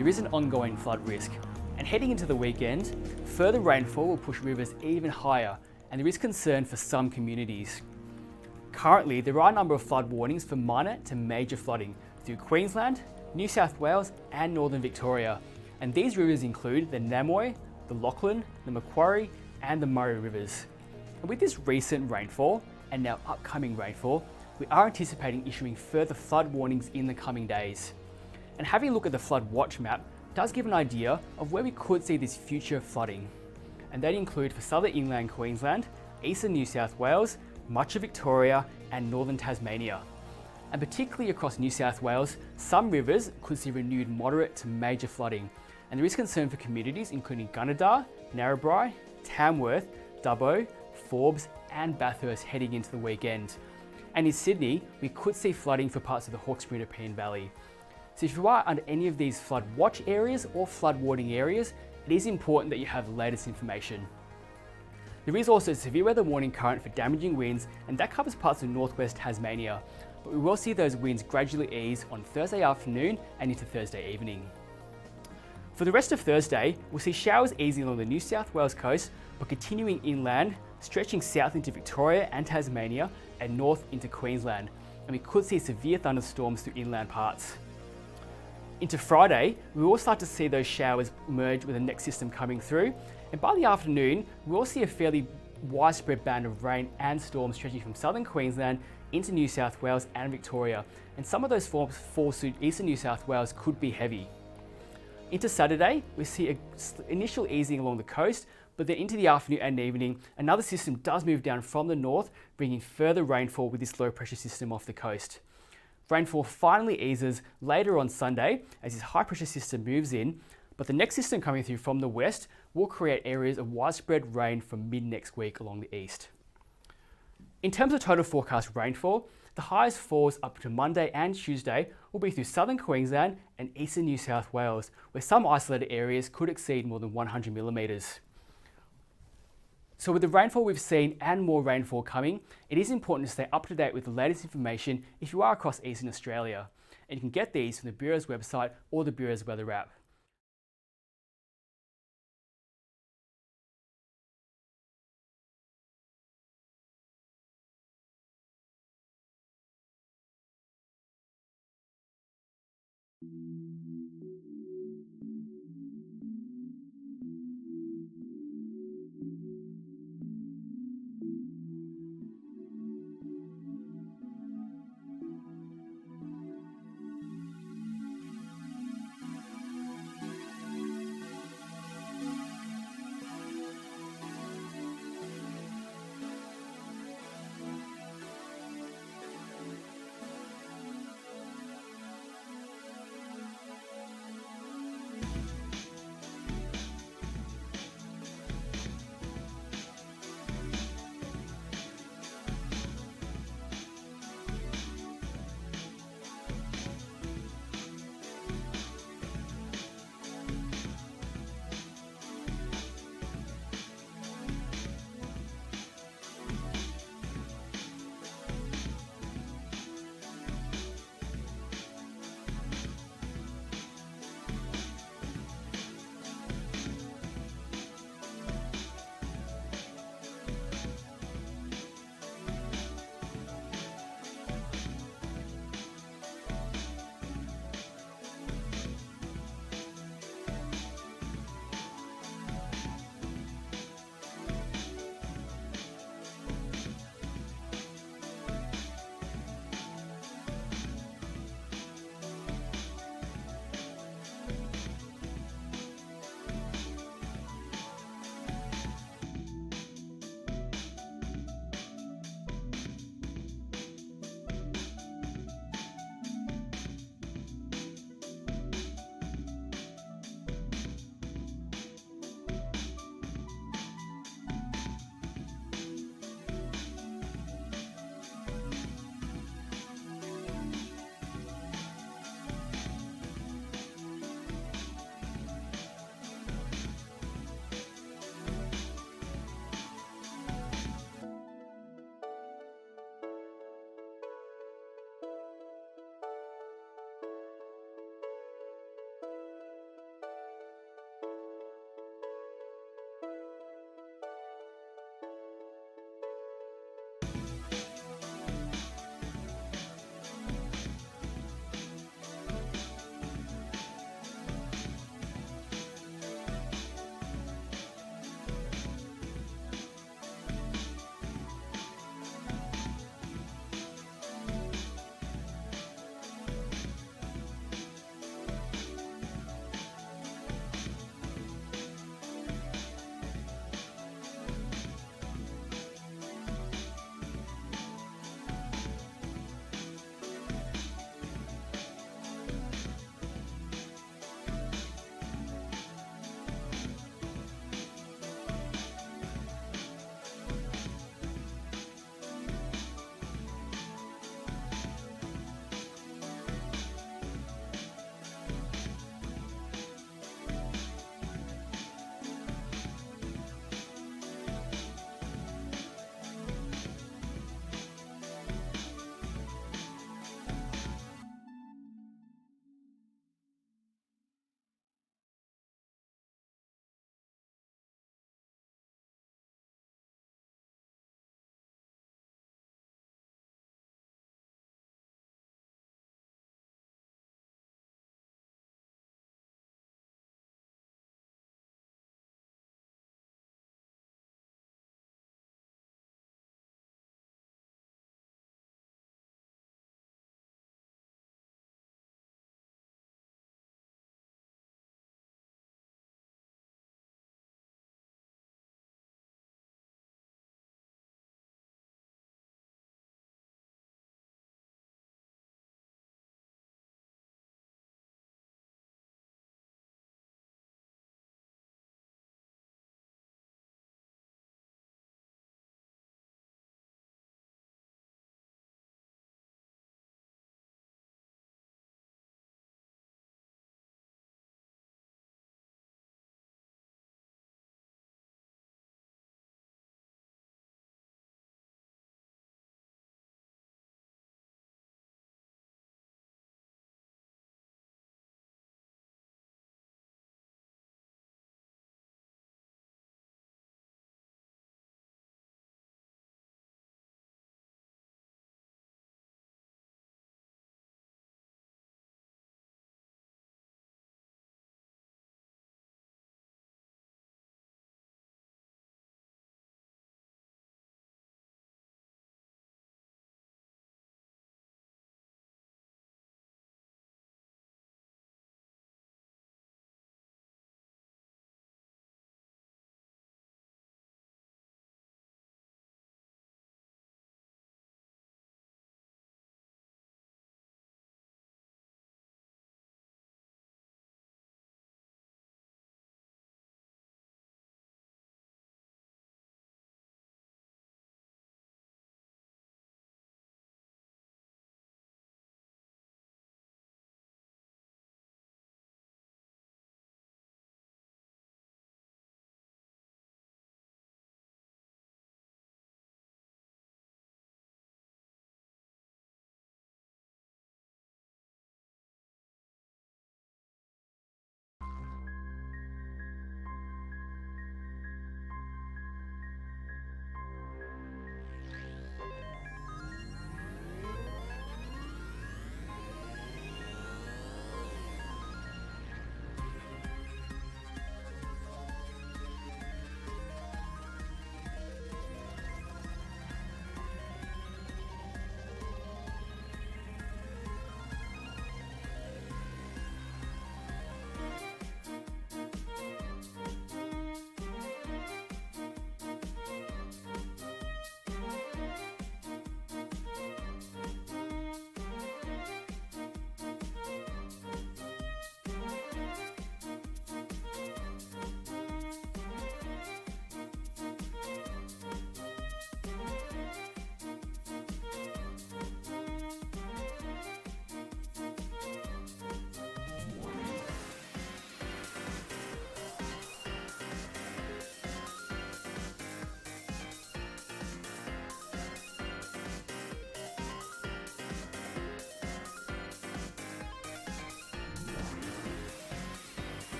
there is an ongoing flood risk. And heading into the weekend, further rainfall will push rivers even higher, and there is concern for some communities. Currently, there are a number of flood warnings for minor to major flooding through Queensland, New South Wales and Northern Victoria. And these rivers include the Namoy, the Lachlan, the Macquarie and the Murray rivers. And with this recent rainfall and now upcoming rainfall, we are anticipating issuing further flood warnings in the coming days. And having a look at the flood watch map does give an idea of where we could see this future flooding. And they include for southern inland Queensland, eastern New South Wales, much of Victoria and northern Tasmania. And particularly across New South Wales, some rivers could see renewed moderate to major flooding. And there is concern for communities including Gunnedah, Narrabri, Tamworth, Dubbo, Forbes and Bathurst heading into the weekend. And in Sydney, we could see flooding for parts of the Hawkesbury and Nepean Valley. So if you are under any of these flood watch areas or flood warning areas, it is important that you have the latest information. There is also a severe weather warning current for damaging winds, and that covers parts of northwest Tasmania. But we will see those winds gradually ease on Thursday afternoon and into Thursday evening. For the rest of Thursday, we'll see showers easing along the New South Wales coast, but continuing inland, stretching south into Victoria and Tasmania and north into Queensland. And we could see severe thunderstorms through inland parts. Into Friday, we will start to see those showers merge with the next system coming through. And by the afternoon, we'll see a fairly widespread band of rain and storms stretching from southern Queensland into New South Wales and Victoria. And some of those forms fall through eastern New South Wales could be heavy. Into Saturday, we see an initial easing along the coast, but then into the afternoon and evening, another system does move down from the north, bringing further rainfall with this low pressure system off the coast. Rainfall finally eases later on Sunday as this high pressure system moves in, but the next system coming through from the west will create areas of widespread rain from mid next week along the east. In terms of total forecast rainfall, the highest falls up to Monday and Tuesday will be through southern Queensland and eastern New South Wales, where some isolated areas could exceed more than 100 millimetres. So with the rainfall we've seen and more rainfall coming, it is important to stay up to date with the latest information if you are across Eastern Australia. And you can get these from the Bureau's website or the Bureau's weather app.